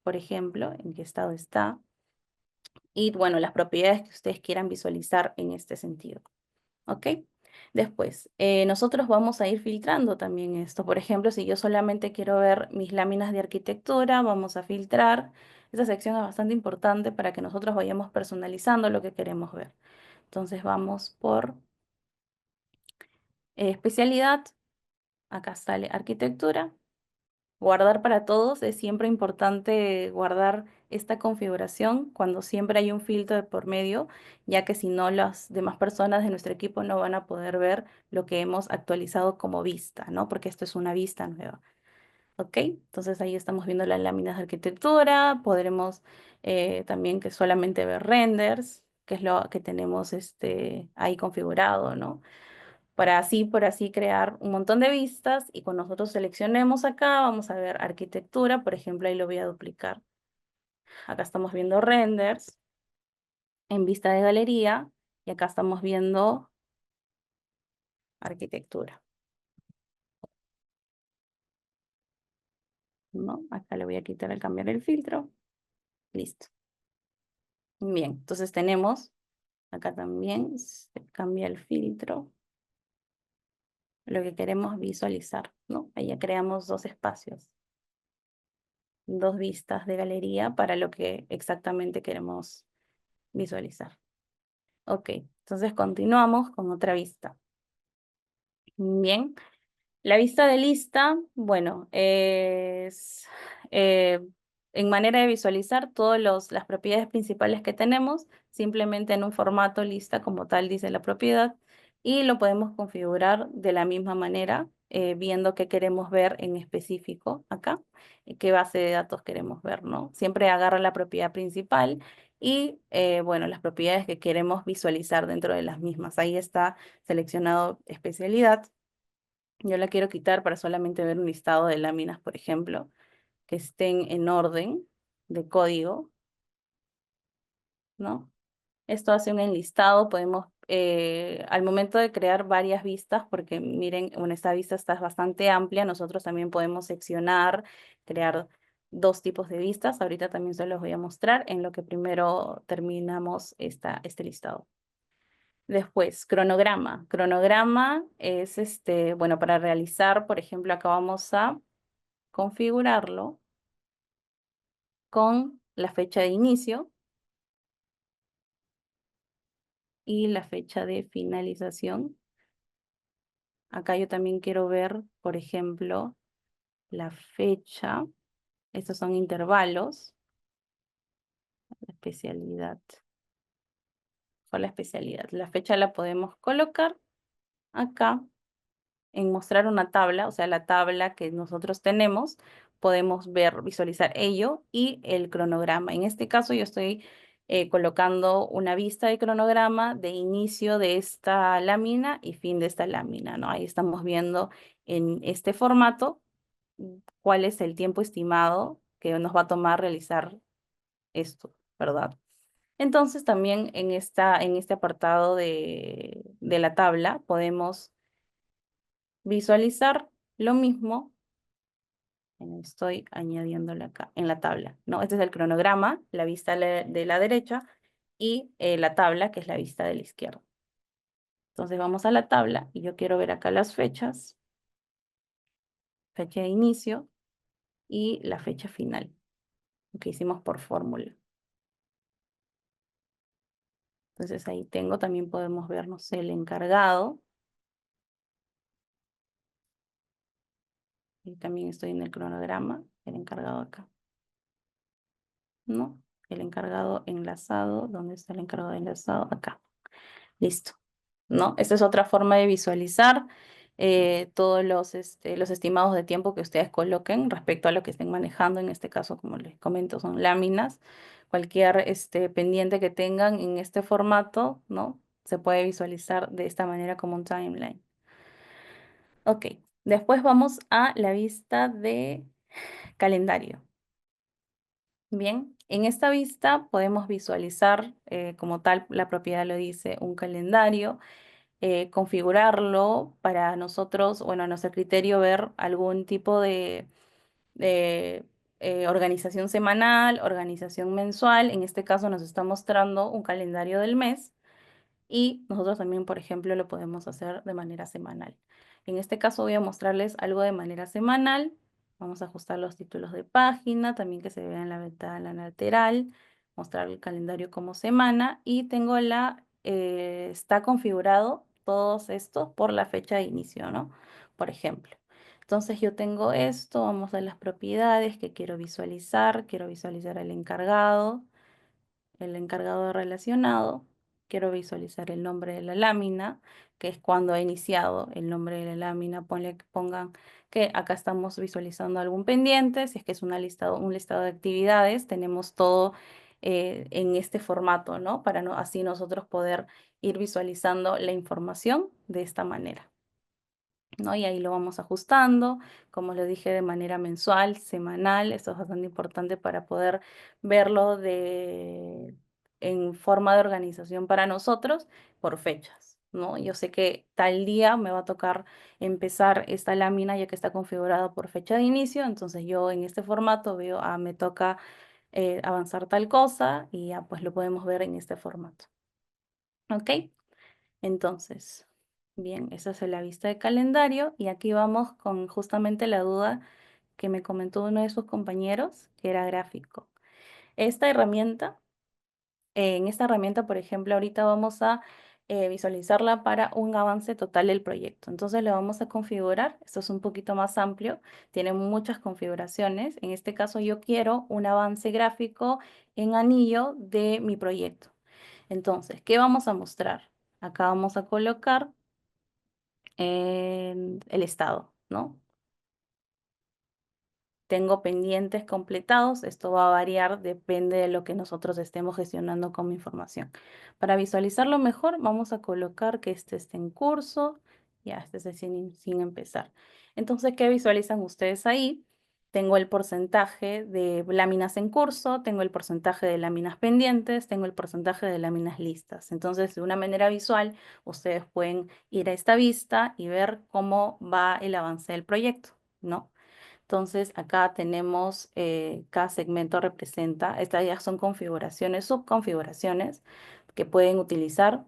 por ejemplo, en qué estado está. Y bueno, las propiedades que ustedes quieran visualizar en este sentido. ¿Ok? Después, nosotros vamos a ir filtrando también esto. Por ejemplo, si yo solamente quiero ver mis láminas de arquitectura, vamos a filtrar. Esta sección es bastante importante para que nosotros vayamos personalizando lo que queremos ver. Entonces vamos por especialidad. Acá sale arquitectura. Guardar para todos. Es siempre importante guardar esta configuración cuando siempre hay un filtro de por medio, ya que si no, las demás personas de nuestro equipo no van a poder ver lo que hemos actualizado como vista, ¿no? Porque esto es una vista nueva. ¿Ok? Entonces ahí estamos viendo las láminas de arquitectura. Podremos también que solamente ver renders, que es lo que tenemos ahí configurado, ¿no? Para así, por así crear un montón de vistas y cuando nosotros seleccionemos acá, vamos a ver arquitectura, por ejemplo, ahí lo voy a duplicar. Acá estamos viendo renders en vista de galería y acá estamos viendo arquitectura, ¿no? Acá le voy a quitar al cambiar el filtro. Listo. Bien, entonces tenemos, acá también se cambia el filtro, lo que queremos visualizar, ¿no? Ahí ya creamos dos espacios, dos vistas de galería para lo que exactamente queremos visualizar. Ok, entonces continuamos con otra vista. Bien, la vista de lista, bueno, es eh, en manera de visualizar todas las propiedades principales que tenemos, simplemente en un formato lista como tal dice la propiedad, y lo podemos configurar de la misma manera, viendo qué queremos ver en específico acá, y qué base de datos queremos ver, ¿no? Siempre agarra la propiedad principal y, bueno, las propiedades que queremos visualizar dentro de las mismas. Ahí está seleccionado especialidad. Yo la quiero quitar para solamente ver un listado de láminas, por ejemplo, que estén en orden de código, ¿no? Esto hace un enlistado, podemos, al momento de crear varias vistas, porque miren, bueno, esta vista está bastante amplia, nosotros también podemos seccionar, crear dos tipos de vistas. Ahorita también se los voy a mostrar en lo que primero terminamos este listado. Después, cronograma. Cronograma es, bueno, para realizar, por ejemplo, acá vamos a configurarlo con la fecha de inicio y la fecha de finalización. Acá yo también quiero ver, por ejemplo, la fecha. Estos son intervalos. La especialidad. Con la especialidad. La fecha la podemos colocar acá en mostrar una tabla, o sea, la tabla que nosotros tenemos, podemos ver, visualizar ello y el cronograma. En este caso yo estoy colocando una vista de cronograma de inicio de esta lámina y fin de esta lámina, ¿no? Ahí estamos viendo en este formato cuál es el tiempo estimado que nos va a tomar realizar esto, ¿verdad? Entonces también en este apartado de la tabla podemos visualizar lo mismo. Estoy añadiéndole acá en la tabla, ¿no? Este es el cronograma, la vista de la derecha y la tabla, que es la vista de la izquierda. Entonces vamos a la tabla y yo quiero ver acá las fechas, fecha de inicio y la fecha final, lo que hicimos por fórmula. Entonces ahí tengo, también podemos ver, no sé, el encargado. Y también estoy en el cronograma, el encargado acá, ¿no? El encargado enlazado, ¿dónde está el encargado enlazado? Acá. Listo, ¿no? Esta es otra forma de visualizar todos los estimados de tiempo que ustedes coloquen respecto a lo que estén manejando. En este caso, como les comento, son láminas. Cualquier pendiente que tengan en este formato, ¿no? Se puede visualizar de esta manera como un timeline. Ok, después vamos a la vista de calendario. Bien, en esta vista podemos visualizar, como tal, la propiedad lo dice, un calendario, configurarlo para nosotros, bueno, a nuestro criterio, ver algún tipo de, organización semanal, organización mensual. En este caso nos está mostrando un calendario del mes y nosotros también, por ejemplo, lo podemos hacer de manera semanal. En este caso voy a mostrarles algo de manera semanal. Vamos a ajustar los títulos de página, también que se vea en la ventana lateral, mostrar el calendario como semana y tengo está configurado todos estos por la fecha de inicio, ¿no? Por ejemplo. Entonces yo tengo esto, vamos a las propiedades que quiero visualizar el encargado relacionado, quiero visualizar el nombre de la lámina, que es cuando ha iniciado el nombre de la lámina, pongan que acá estamos visualizando algún pendiente, si es que es un listado de actividades, tenemos todo en este formato, ¿no? Para así nosotros poder ir visualizando la información de esta manera, ¿no? Y ahí lo vamos ajustando, como lo dije, de manera mensual, semanal. Esto es bastante importante para poder verlo en forma de organización para nosotros por fechas, ¿no? Yo sé que tal día me va a tocar empezar esta lámina ya que está configurada por fecha de inicio, entonces yo en este formato veo, me toca avanzar tal cosa y ya pues lo podemos ver en este formato. ¿Ok? Entonces, bien, esa es la vista de calendario y aquí vamos con justamente la duda que me comentó uno de sus compañeros, que era gráfico. Esta herramienta, en esta herramienta, por ejemplo, ahorita vamos a visualizarla para un avance total del proyecto. Entonces le vamos a configurar, esto es un poquito más amplio, tiene muchas configuraciones. En este caso yo quiero un avance gráfico en anillo de mi proyecto. Entonces, ¿qué vamos a mostrar? Acá vamos a colocar el estado, ¿no? Tengo pendientes completados, esto va a variar, depende de lo que nosotros estemos gestionando como información. Para visualizarlo mejor, vamos a colocar que este esté en curso, ya, este es sin empezar. Entonces, ¿qué visualizan ustedes ahí? Tengo el porcentaje de láminas en curso, tengo el porcentaje de láminas pendientes, tengo el porcentaje de láminas listas. Entonces, de una manera visual, ustedes pueden ir a esta vista y ver cómo va el avance del proyecto, ¿no? Entonces, acá tenemos, cada segmento representa, estas ya son configuraciones, subconfiguraciones que pueden utilizar,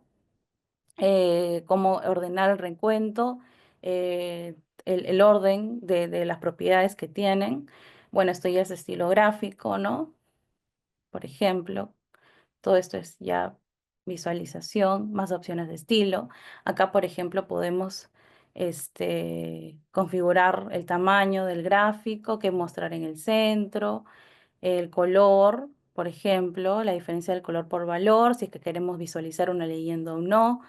cómo ordenar el recuento, eh, el orden de las propiedades que tienen. Bueno, esto ya es estilo gráfico, ¿no? Por ejemplo. Todo esto es ya visualización, más opciones de estilo. Acá, por ejemplo, podemos configurar el tamaño del gráfico, que mostrar en el centro, el color, por ejemplo, la diferencia del color por valor, si es que queremos visualizar una leyenda o no,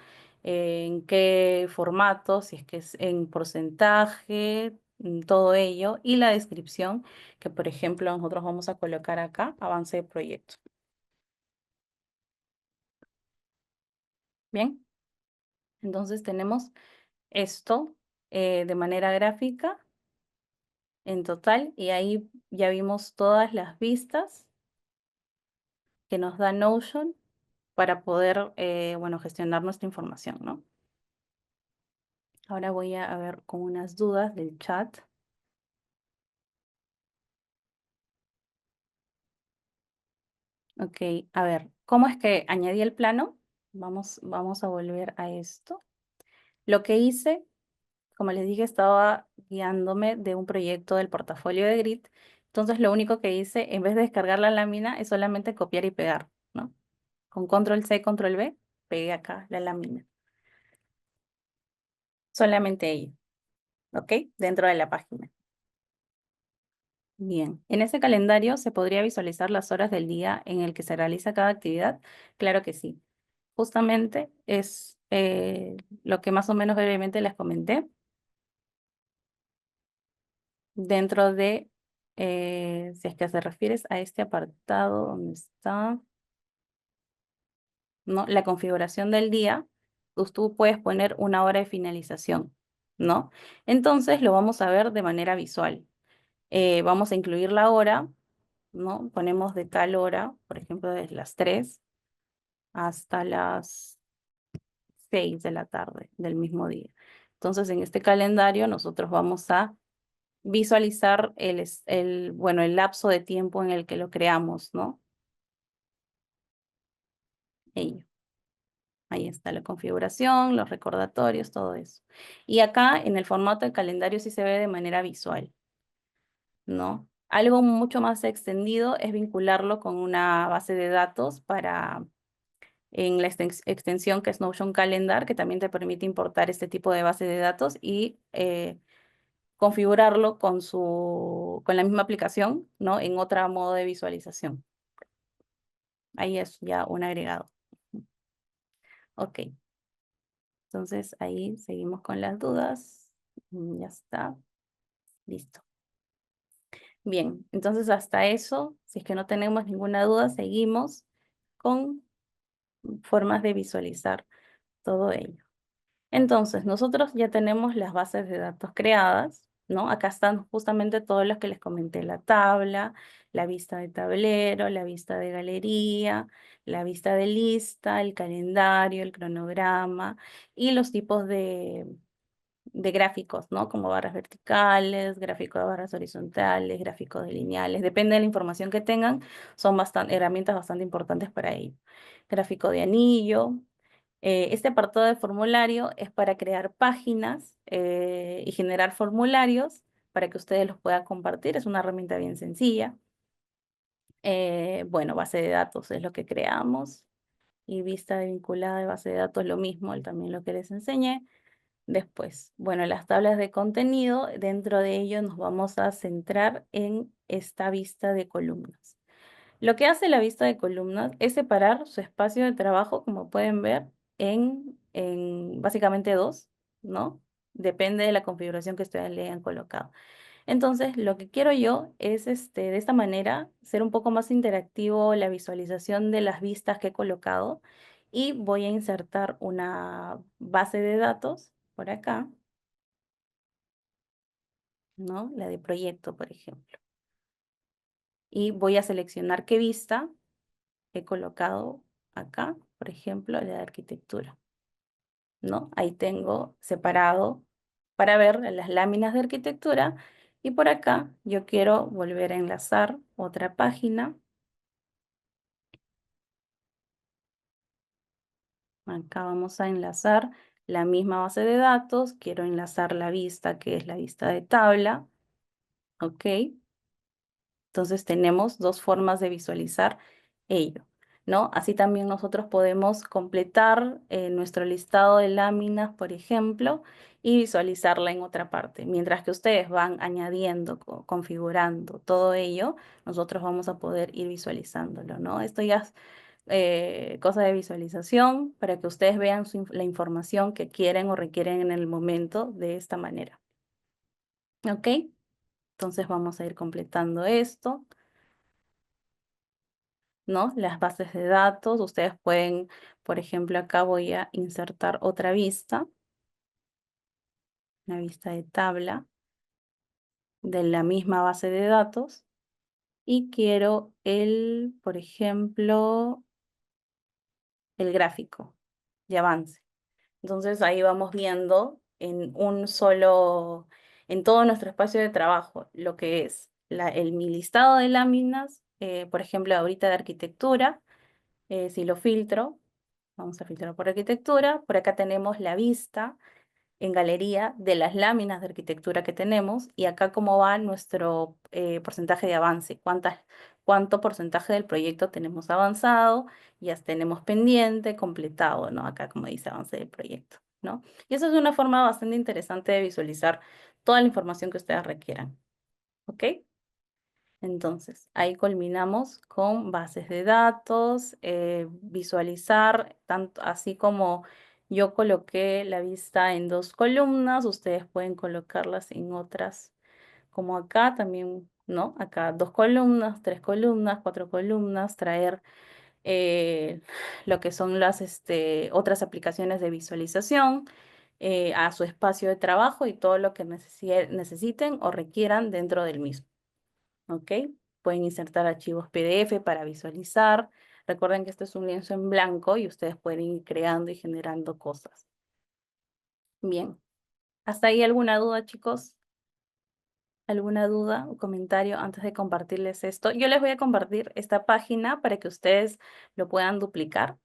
en qué formato, si es que es en porcentaje, todo ello, y la descripción, que por ejemplo nosotros vamos a colocar acá, avance de proyecto. Bien. Entonces tenemos esto de manera gráfica en total y ahí ya vimos todas las vistas que nos da Notion para poder, bueno, gestionar nuestra información, ¿no? Ahora voy a ver con unas dudas del chat. Ok, a ver, ¿cómo es que añadí el plano? Vamos a volver a esto. Lo que hice, como les dije, estaba guiándome de un proyecto del portafolio de Grid. Entonces, lo único que hice, en vez de descargar la lámina, es solamente copiar y pegar, ¿no? Con control C, control V, pegué acá la lámina. Solamente ella, ¿ok? Dentro de la página. Bien, en ese calendario se podría visualizar las horas del día en el que se realiza cada actividad. Claro que sí. Justamente es lo que más o menos brevemente les comenté. Dentro de, si es que se refieres a este apartado donde está, ¿no? La configuración del día, pues tú puedes poner una hora de finalización, ¿no? Entonces lo vamos a ver de manera visual. Vamos a incluir la hora, ¿no? Ponemos de tal hora, por ejemplo, desde las 3 hasta las 6 de la tarde del mismo día. Entonces, en este calendario nosotros vamos a visualizar bueno, el lapso de tiempo en el que lo creamos, ¿no? Ello. Ahí está la configuración, los recordatorios, todo eso. Y acá en el formato de calendario sí se ve de manera visual, ¿no? Algo mucho más extendido es vincularlo con una base de datos en la extensión que es Notion Calendar, que también te permite importar este tipo de base de datos y configurarlo con la misma aplicación, ¿no? En otro modo de visualización. Ahí es ya un agregado. Ok, entonces ahí seguimos con las dudas. Ya está, listo. Bien, entonces hasta eso, si es que no tenemos ninguna duda, seguimos con formas de visualizar todo ello. Entonces, nosotros ya tenemos las bases de datos creadas, ¿no? Acá están justamente todos los que les comenté, la tabla, la vista de tablero, la vista de galería, la vista de lista, el calendario, el cronograma y los tipos de gráficos, ¿no? Como barras verticales, gráfico de barras horizontales, gráficos de lineales. Depende de la información que tengan, son herramientas bastante importantes para ello. Gráfico de anillo. Este apartado de formulario es para crear páginas y generar formularios para que ustedes los puedan compartir. Es una herramienta bien sencilla. Bueno, base de datos es lo que creamos y vista vinculada de base de datos lo mismo, también lo que les enseñé. Después, bueno, las tablas de contenido, dentro de ello nos vamos a centrar en esta vista de columnas. Lo que hace la vista de columnas es separar su espacio de trabajo, como pueden ver, en básicamente dos, ¿no? Depende de la configuración que ustedes le hayan colocado. Entonces, lo que quiero yo es, de esta manera, ser un poco más interactivo la visualización de las vistas que he colocado y voy a insertar una base de datos por acá, ¿no? La de proyecto, por ejemplo. Y voy a seleccionar qué vista he colocado acá, por ejemplo, la de arquitectura, ¿no? Ahí tengo separado para ver las láminas de arquitectura y por acá yo quiero volver a enlazar otra página. Acá vamos a enlazar la misma base de datos. Quiero enlazar la vista, que es la vista de tabla. ¿Ok? Entonces tenemos dos formas de visualizar ello, ¿no? Así también nosotros podemos completar nuestro listado de láminas, por ejemplo, y visualizarla en otra parte. Mientras que ustedes van añadiendo, configurando todo ello, nosotros vamos a poder ir visualizándolo, ¿no? Esto ya es cosa de visualización para que ustedes vean la información que quieren o requieren en el momento de esta manera. ¿Ok? Entonces vamos a ir completando esto. ¿No? Las bases de datos, ustedes pueden, por ejemplo, acá voy a insertar otra vista, una vista de tabla de la misma base de datos y quiero por ejemplo, el gráfico de avance. Entonces ahí vamos viendo en todo nuestro espacio de trabajo, lo que es mi listado de láminas, por ejemplo, ahorita de arquitectura, si lo filtro. Vamos a filtrar por arquitectura. Por acá tenemos la vista en galería de las láminas de arquitectura que tenemos y acá cómo va nuestro porcentaje de avance, cuánto porcentaje del proyecto tenemos avanzado, ya tenemos pendiente, completado, ¿no? Acá como dice avance del proyecto, ¿no? Y eso es una forma bastante interesante de visualizar toda la información que ustedes requieran, ¿ok? Entonces, ahí culminamos con bases de datos, visualizar, tanto así como yo coloqué la vista en dos columnas, ustedes pueden colocarlas en otras, como acá también, ¿no? Acá dos columnas, tres columnas, cuatro columnas, traer eh, lo que son las otras aplicaciones de visualización a su espacio de trabajo y todo lo que necesiten o requieran dentro del mismo. ¿Ok? Pueden insertar archivos PDF para visualizar. Recuerden que este es un lienzo en blanco y ustedes pueden ir creando y generando cosas. Bien. ¿Hasta ahí alguna duda, chicos? ¿Alguna duda o comentario antes de compartirles esto? Yo les voy a compartir esta página para que ustedes lo puedan duplicar.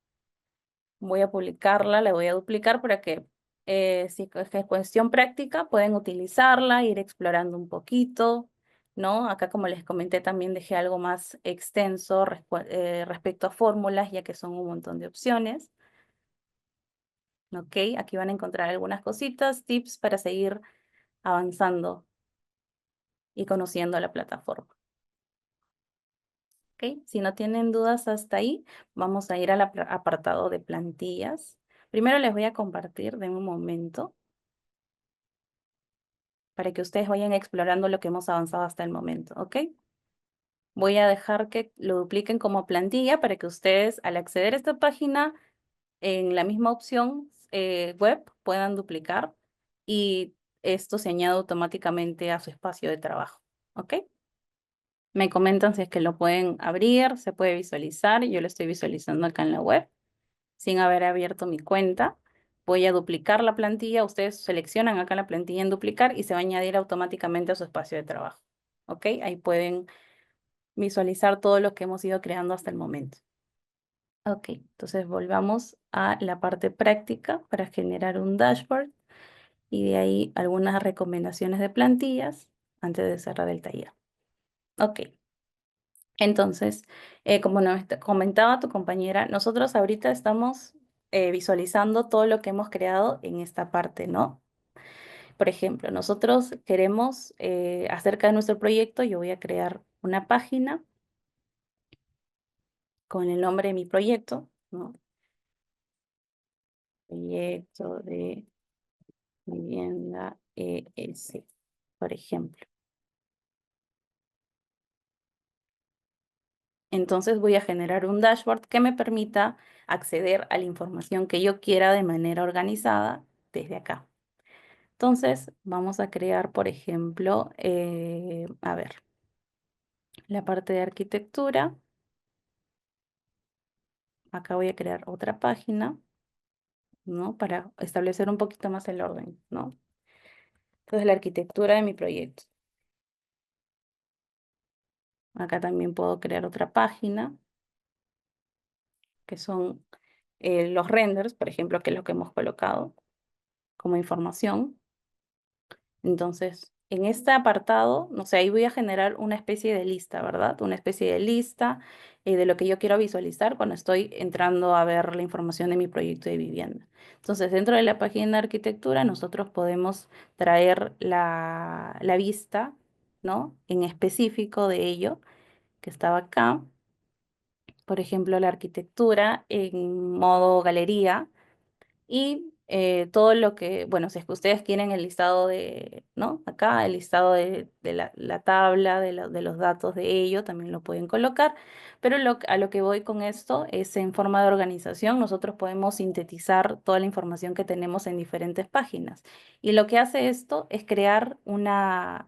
Voy a publicarla, la voy a duplicar para que si es cuestión práctica pueden utilizarla, ir explorando un poquito, ¿no? Acá como les comenté también dejé algo más extenso respecto a fórmulas, ya que son un montón de opciones. ¿Ok? Aquí van a encontrar algunas cositas, tips para seguir avanzando y conociendo la plataforma. ¿Ok? Si no tienen dudas hasta ahí, vamos a ir al apartado de plantillas. Primero les voy a compartir, de un momento, para que ustedes vayan explorando lo que hemos avanzado hasta el momento, ¿ok? Voy a dejar que lo dupliquen como plantilla para que ustedes al acceder a esta página en la misma opción web puedan duplicar y esto se añade automáticamente a su espacio de trabajo, ¿ok? Me comentan si es que lo pueden abrir, se puede visualizar. Yo lo estoy visualizando acá en la web sin haber abierto mi cuenta. Voy a duplicar la plantilla. Ustedes seleccionan acá la plantilla en duplicar y se va a añadir automáticamente a su espacio de trabajo. ¿Ok? Ahí pueden visualizar todo lo que hemos ido creando hasta el momento. Ok, entonces volvamos a la parte práctica para generar un dashboard y de ahí algunas recomendaciones de plantillas antes de cerrar el taller. Ok. Entonces, como nos comentaba tu compañera, nosotros ahorita estamos visualizando todo lo que hemos creado en esta parte, ¿no? Por ejemplo, nosotros queremos, acerca de nuestro proyecto, yo voy a crear una página con el nombre de mi proyecto, ¿no? Proyecto de vivienda ES, por ejemplo. Entonces voy a generar un dashboard que me permita acceder a la información que yo quiera de manera organizada desde acá. Entonces, vamos a crear, por ejemplo, a ver, la parte de arquitectura. Acá voy a crear otra página, ¿no? Para establecer un poquito más el orden, ¿no? Entonces, la arquitectura de mi proyecto. Acá también puedo crear otra página, que son los renders, por ejemplo, que es lo que hemos colocado como información. Entonces, en este apartado, no sé, ahí voy a generar una especie de lista, ¿verdad? Una especie de lista de lo que yo quiero visualizar cuando estoy entrando a ver la información de mi proyecto de vivienda. Entonces, dentro de la página de arquitectura, nosotros podemos traer la vista, ¿no? En específico de ello, que estaba acá. Por ejemplo, la arquitectura en modo galería y todo lo que, bueno, si es que ustedes quieren el listado de, ¿no? Acá el listado de la tabla, de los datos de ello, también lo pueden colocar. Pero a lo que voy con esto es en forma de organización, nosotros podemos sintetizar toda la información que tenemos en diferentes páginas. Y lo que hace esto es crear una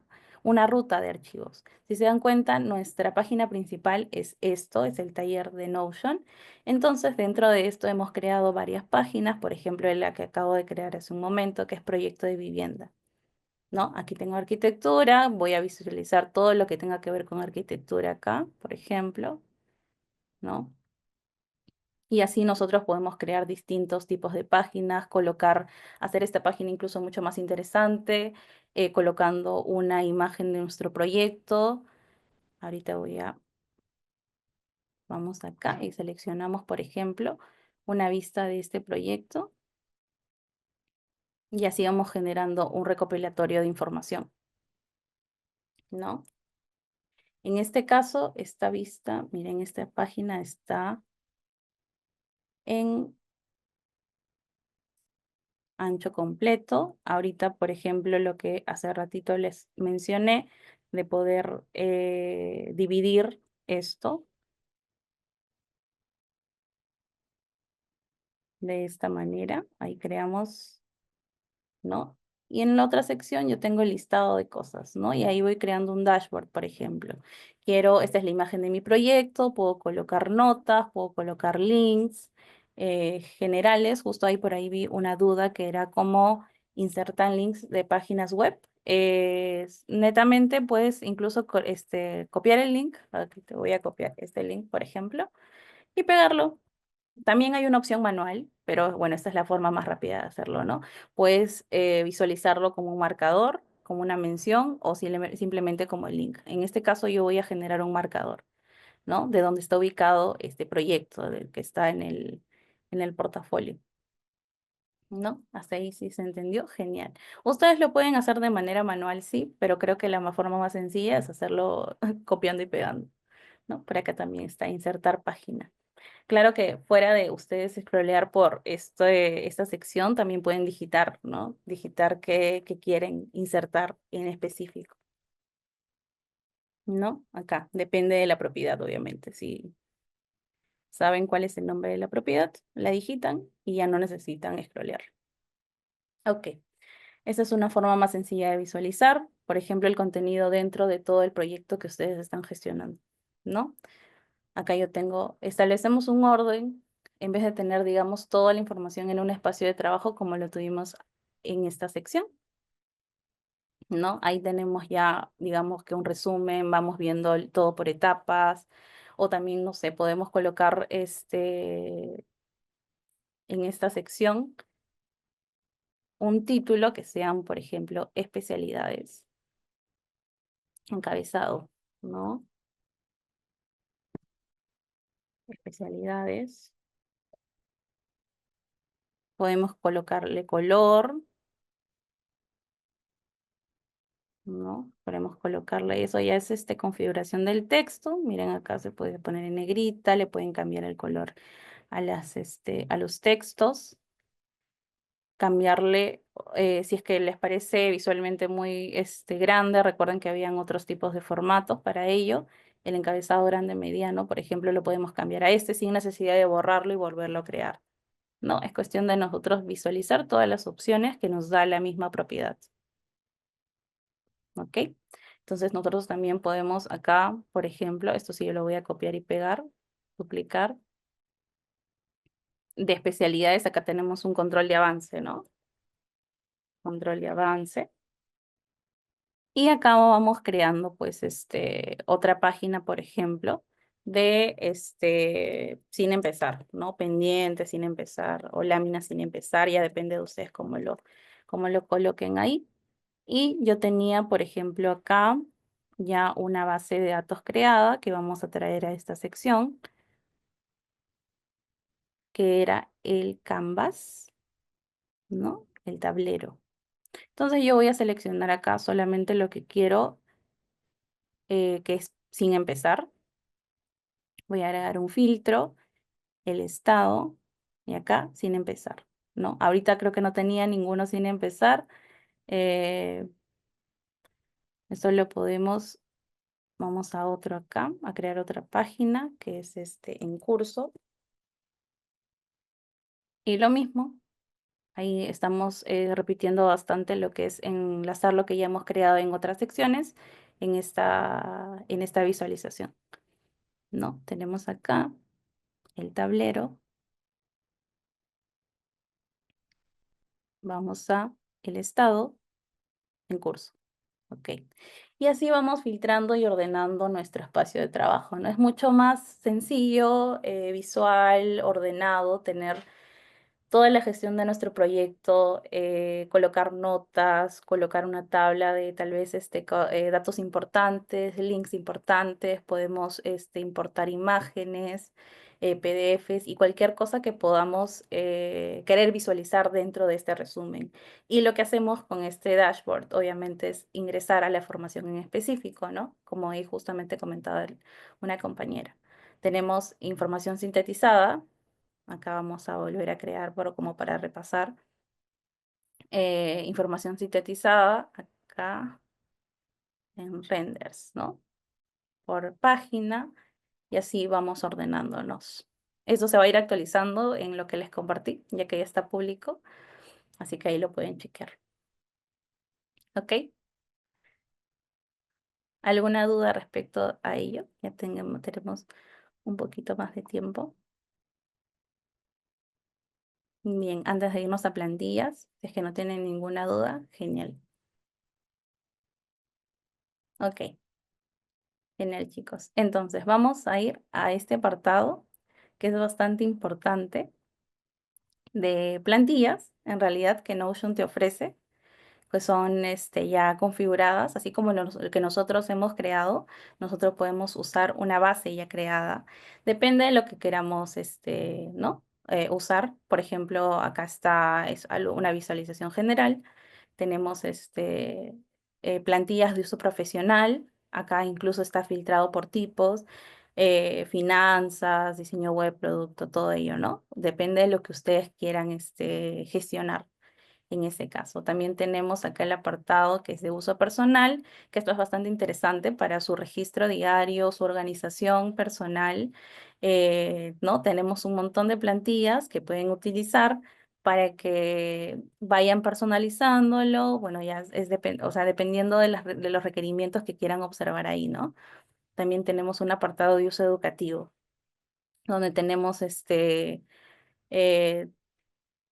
ruta de archivos. Si se dan cuenta, nuestra página principal es esto, es el taller de Notion. Entonces, dentro de esto hemos creado varias páginas, por ejemplo, la que acabo de crear hace un momento, que es proyecto de vivienda, ¿no? Aquí tengo arquitectura, voy a visualizar todo lo que tenga que ver con arquitectura acá, por ejemplo, ¿no? Y así nosotros podemos crear distintos tipos de páginas, hacer esta página incluso mucho más interesante, colocando una imagen de nuestro proyecto. Ahorita vamos acá y seleccionamos, por ejemplo, una vista de este proyecto. Y así vamos generando un recopilatorio de información, ¿no? En este caso, esta vista, miren, esta página está en ancho completo. Ahorita, por ejemplo, lo que hace ratito les mencioné de poder dividir esto de esta manera. Ahí creamos, ¿no? Y en la otra sección yo tengo el listado de cosas, ¿no? Y ahí voy creando un dashboard, por ejemplo. Esta es la imagen de mi proyecto, puedo colocar notas, puedo colocar links generales. Justo ahí por ahí vi una duda que era cómo insertar links de páginas web. Netamente puedes incluso copiar el link. Aquí te voy a copiar este link, por ejemplo, y pegarlo. También hay una opción manual, pero bueno, esta es la forma más rápida de hacerlo, ¿no? Puedes visualizarlo como un marcador, como una mención o simplemente como el link. En este caso yo voy a generar un marcador, ¿no? De dónde está ubicado este proyecto, del que está en el portafolio, ¿no? Hasta ahí sí se entendió, genial. Ustedes lo pueden hacer de manera manual, sí, pero creo que forma más sencilla es hacerlo copiando y pegando, ¿no? Por acá también está insertar página. Claro que fuera de ustedes scrollear por esta sección, también pueden digitar, ¿no? Digitar qué quieren insertar en específico, ¿no? Acá, depende de la propiedad, obviamente. Si saben cuál es el nombre de la propiedad, la digitan y ya no necesitan scrollear. Ok, esa es una forma más sencilla de visualizar, por ejemplo, el contenido dentro de todo el proyecto que ustedes están gestionando, ¿no? Acá yo tengo, establecemos un orden en vez de tener, digamos, toda la información en un espacio de trabajo como lo tuvimos en esta sección, ¿no? Ahí tenemos ya, digamos que un resumen, vamos viendo todo por etapas, o también, no sé, podemos colocar en esta sección un título que sean, por ejemplo, especialidades, encabezado, ¿no? Especialidades. Podemos colocarle color, ¿no? Podemos colocarle eso, ya es configuración del texto. Miren, acá se puede poner en negrita, le pueden cambiar el color a a los textos, cambiarle, si es que les parece visualmente muy grande, recuerden que habían otros tipos de formatos para ello. El encabezado grande mediano, por ejemplo, lo podemos cambiar a este sin necesidad de borrarlo y volverlo a crear, ¿no? Es cuestión de nosotros visualizar todas las opciones que nos da la misma propiedad. ¿Ok? Entonces nosotros también podemos acá, por ejemplo, esto sí yo lo voy a copiar y pegar, duplicar. De especialidades, acá tenemos un control de avance, ¿no? Control de avance. Y acá vamos creando, pues, otra página, por ejemplo, de, sin empezar, ¿no? Pendiente, sin empezar, o lámina sin empezar, ya depende de ustedes cómo lo coloquen ahí. Y yo tenía, por ejemplo, acá ya una base de datos creada que vamos a traer a esta sección, que era el Canvas, ¿no? El tablero. Entonces yo voy a seleccionar acá solamente lo que quiero, que es sin empezar. Voy a agregar un filtro, el estado, y acá sin empezar, ¿no? Ahorita creo que no tenía ninguno sin empezar. eh, Eso lo podemos. Vamos a otro acá, a crear otra página que es en curso. Y lo mismo, ahí estamos repitiendo bastante lo que es enlazar lo que ya hemos creado en otras secciones en esta visualización, ¿no? Tenemos acá el tablero. Vamos a el estado en curso. Ok. Y así vamos filtrando y ordenando nuestro espacio de trabajo, ¿no? Es mucho más sencillo, visual, ordenado, tener toda la gestión de nuestro proyecto, colocar notas, colocar una tabla de tal vez datos importantes, links importantes, podemos importar imágenes, PDFs y cualquier cosa que podamos querer visualizar dentro de este resumen. Y lo que hacemos con este dashboard, obviamente, es ingresar a la formación en específico, ¿no? Como ahí justamente comentaba una compañera. Tenemos información sintetizada. Acá vamos a volver a crear, pero como para repasar. Información sintetizada, acá en renders, ¿no? Por página, y así vamos ordenándonos. Eso se va a ir actualizando en lo que les compartí, ya que ya está público, así que ahí lo pueden chequear. ¿Ok? ¿Alguna duda respecto a ello? Ya tenemos un poquito más de tiempo. Bien, antes de irnos a plantillas, si es que no tienen ninguna duda, genial. Ok. Genial, chicos. Entonces, vamos a ir a este apartado que es bastante importante, de plantillas, en realidad, que Notion te ofrece, que son ya configuradas, así como lo que nosotros hemos creado, nosotros podemos usar una base ya creada. Depende de lo que queramos, ¿no? Usar. Por ejemplo, acá está una visualización general. Tenemos plantillas de uso profesional. Acá incluso está filtrado por tipos, finanzas, diseño web, producto, todo ello, ¿no? Depende de lo que ustedes quieran gestionar en ese caso. También tenemos acá el apartado que es de uso personal, que esto es bastante interesante para su registro diario, su organización personal. ¿No? Tenemos un montón de plantillas que pueden utilizar para que vayan personalizándolo. Bueno, ya o sea, dependiendo de, de los requerimientos que quieran observar ahí, ¿no? También tenemos un apartado de uso educativo, donde tenemos eh,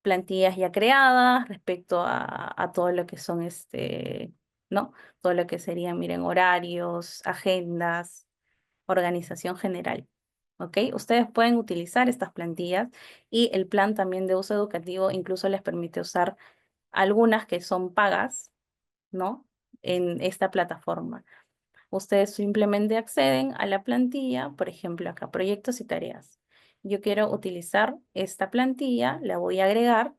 plantillas ya creadas respecto a todo lo que son ¿no? Todo lo que serían, miren, horarios, agendas, organización general. ¿Ok? Ustedes pueden utilizar estas plantillas y el plan también de uso educativo incluso les permite usar algunas que son pagas, ¿no? En esta plataforma. Ustedes simplemente acceden a la plantilla, por ejemplo, acá, proyectos y tareas. Yo quiero utilizar esta plantilla, la voy a agregar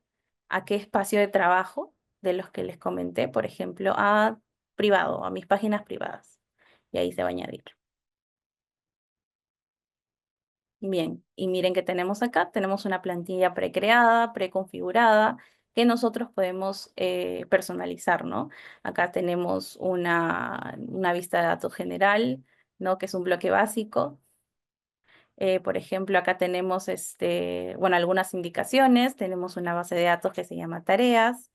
a qué espacio de trabajo de los que les comenté, por ejemplo, a privado, a mis páginas privadas. Y ahí se va a añadir. Bien, y miren que tenemos acá, tenemos una plantilla precreada, preconfigurada, que nosotros podemos personalizar, ¿no? Acá tenemos una vista de datos general, ¿no? Que es un bloque básico. Por ejemplo, acá tenemos bueno, algunas indicaciones, tenemos una base de datos que se llama tareas,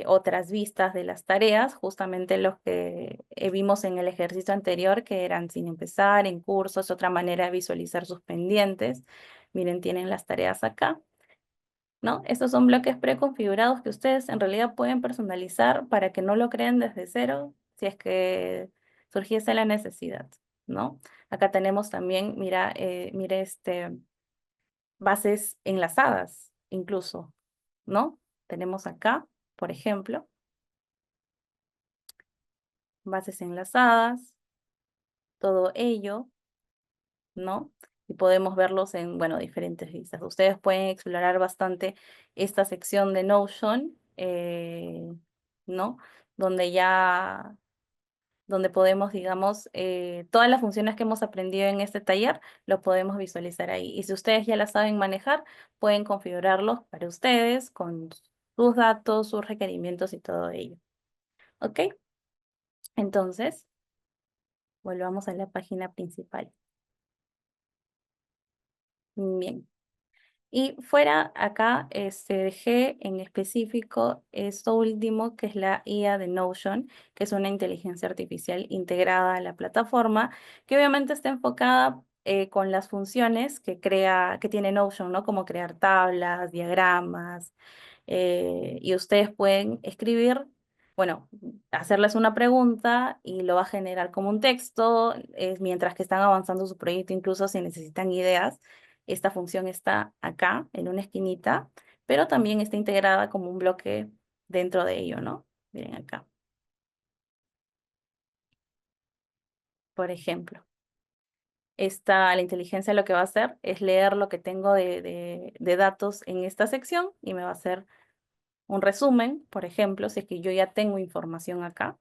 otras vistas de las tareas, justamente los que vimos en el ejercicio anterior, que eran sin empezar, en cursos, otra manera de visualizar sus pendientes. Miren, tienen las tareas acá, ¿no? Estos son bloques preconfigurados que ustedes en realidad pueden personalizar para que no lo creen desde cero, si es que surgiese la necesidad, ¿no? Acá tenemos también, mira, mire, bases enlazadas, incluso, ¿no? Tenemos acá, por ejemplo, bases enlazadas, todo ello, ¿no? Y podemos verlos en, bueno, diferentes vistas. Ustedes pueden explorar bastante esta sección de Notion, ¿no? Donde ya, donde podemos, digamos, todas las funciones que hemos aprendido en este taller, lo podemos visualizar ahí. Y si ustedes ya las saben manejar, pueden configurarlos para ustedes con sus datos, sus requerimientos y todo ello. ¿Ok? Entonces, volvamos a la página principal. Bien. Y fuera acá dejé en específico esto último, que es la IA de Notion, que es una inteligencia artificial integrada a la plataforma, que obviamente está enfocada con las funciones que tiene Notion, ¿no? Como crear tablas, diagramas, y ustedes pueden escribir, bueno, hacerles una pregunta y lo va a generar como un texto, mientras que están avanzando su proyecto, incluso si necesitan ideas. Esta función está acá, en una esquinita, pero también está integrada como un bloque dentro de ello, ¿no? Miren acá, por ejemplo. La inteligencia lo que va a hacer es leer lo que tengo de datos en esta sección y me va a hacer un resumen, por ejemplo, si es que yo ya tengo información acá.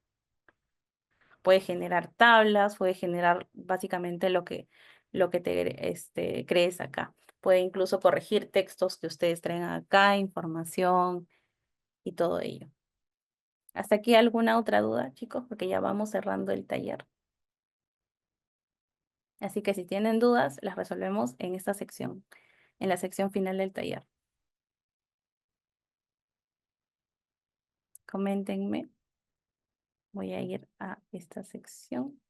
Puede generar tablas, puede generar básicamente lo que te crees acá. Puede incluso corregir textos que ustedes traen acá, información y todo ello. ¿Hasta aquí alguna otra duda, chicos? Porque ya vamos cerrando el taller. Así que si tienen dudas, las resolvemos en esta sección, en la sección final del taller. Coméntenme. Voy a ir a esta sección.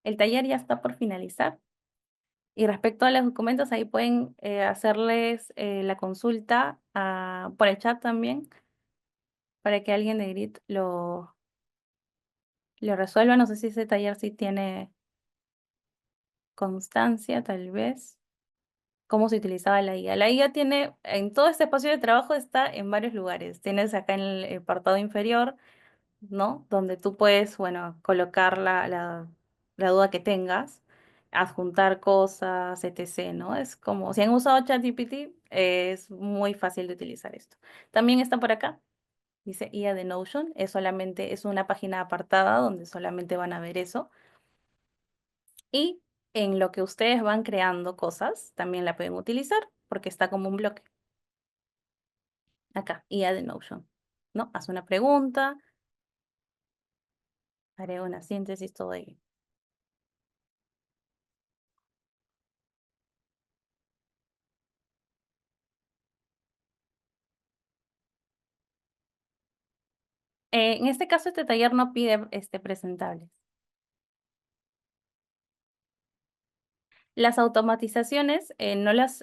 El taller ya está por finalizar. Y respecto a los documentos, ahí pueden hacerles la consulta por el chat también, para que alguien de GRID lo resuelva. No sé si ese taller sí tiene constancia, tal vez. ¿Cómo se utilizaba la IA? La IA tiene, en todo este espacio de trabajo está en varios lugares. Tienes acá en el apartado inferior, ¿no? Donde tú puedes, bueno, colocar la duda que tengas, adjuntar cosas, etc., ¿no? Es como, si han usado ChatGPT, es muy fácil de utilizar esto. También está por acá, dice IA de Notion, es solamente, es una página apartada donde solamente van a ver eso. Y en lo que ustedes van creando cosas, también la pueden utilizar porque está como un bloque. Acá, IA de Notion, ¿no? Haz una pregunta, haré una síntesis, todo ello. En este caso, este taller no pide presentables. Las automatizaciones no las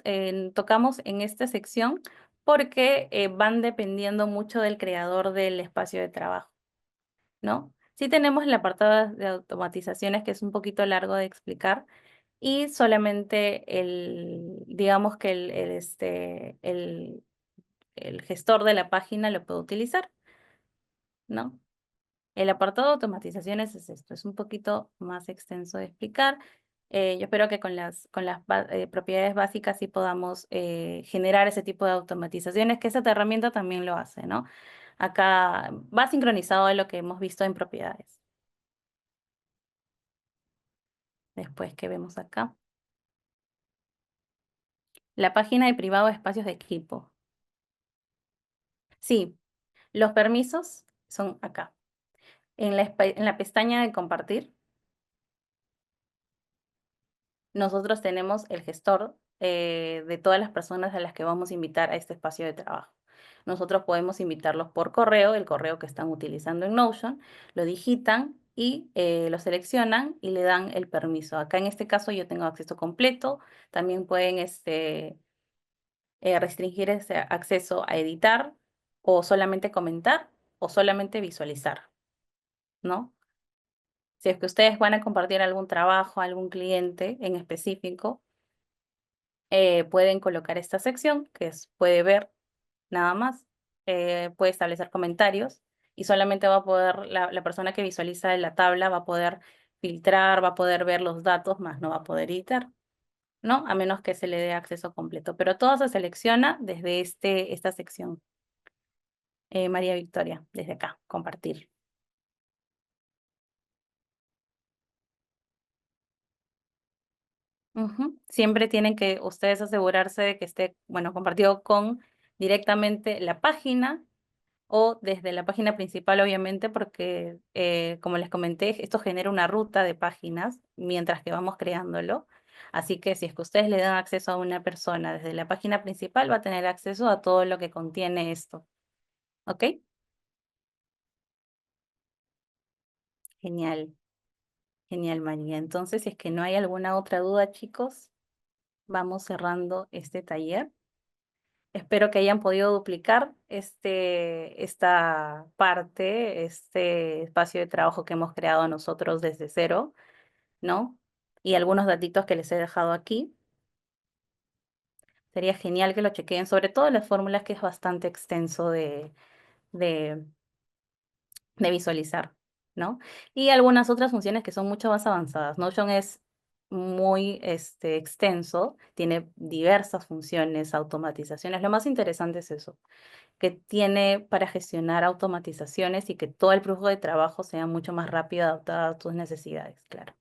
tocamos en esta sección porque van dependiendo mucho del creador del espacio de trabajo, ¿no? Sí tenemos el apartado de automatizaciones que es un poquito largo de explicar y solamente digamos que el gestor de la página lo puede utilizar, ¿no? El apartado de automatizaciones es esto, es un poquito más extenso de explicar. Yo espero que con las propiedades básicas sí podamos generar ese tipo de automatizaciones, que esta herramienta también lo hace, ¿no? Acá va sincronizado de lo que hemos visto en propiedades. Después que vemos acá. La página de privado de espacios de equipo. Sí, los permisos son acá. En la pestaña de compartir, nosotros tenemos el gestor de todas las personas a las que vamos a invitar a este espacio de trabajo. Nosotros podemos invitarlos por correo, el correo que están utilizando en Notion, lo digitan y lo seleccionan y le dan el permiso. Acá en este caso yo tengo acceso completo. También pueden restringir ese acceso a editar o solamente comentar o solamente visualizar, ¿no? Si es que ustedes van a compartir algún trabajo, algún cliente en específico, pueden colocar esta sección, que es puede ver nada más, puede establecer comentarios y solamente va a poder, la persona que visualiza la tabla va a poder filtrar, va a poder ver los datos, más no va a poder editar, ¿no? A menos que se le dé acceso completo. Pero todo se selecciona desde esta sección. María Victoria, desde acá, compartir. Ujú. Siempre tienen que ustedes asegurarse de que esté, bueno, compartido con directamente la página o desde la página principal, obviamente, porque, como les comenté, esto genera una ruta de páginas mientras que vamos creándolo. Así que si es que ustedes le dan acceso a una persona desde la página principal, va a tener acceso a todo lo que contiene esto. ¿Ok? Genial, genial, María. Entonces, si es que no hay alguna otra duda, chicos, vamos cerrando este taller. Espero que hayan podido duplicar esta parte, este espacio de trabajo que hemos creado nosotros desde cero, ¿no? Y algunos datitos que les he dejado aquí. Sería genial que lo chequeen, sobre todo las fórmulas que es bastante extenso de, de visualizar, ¿no? Y algunas otras funciones que son mucho más avanzadas. Notion es muy extenso, tiene diversas funciones, automatizaciones. Lo más interesante es eso, que tiene para gestionar automatizaciones y que todo el flujo de trabajo sea mucho más rápido adaptado a tus necesidades, claro.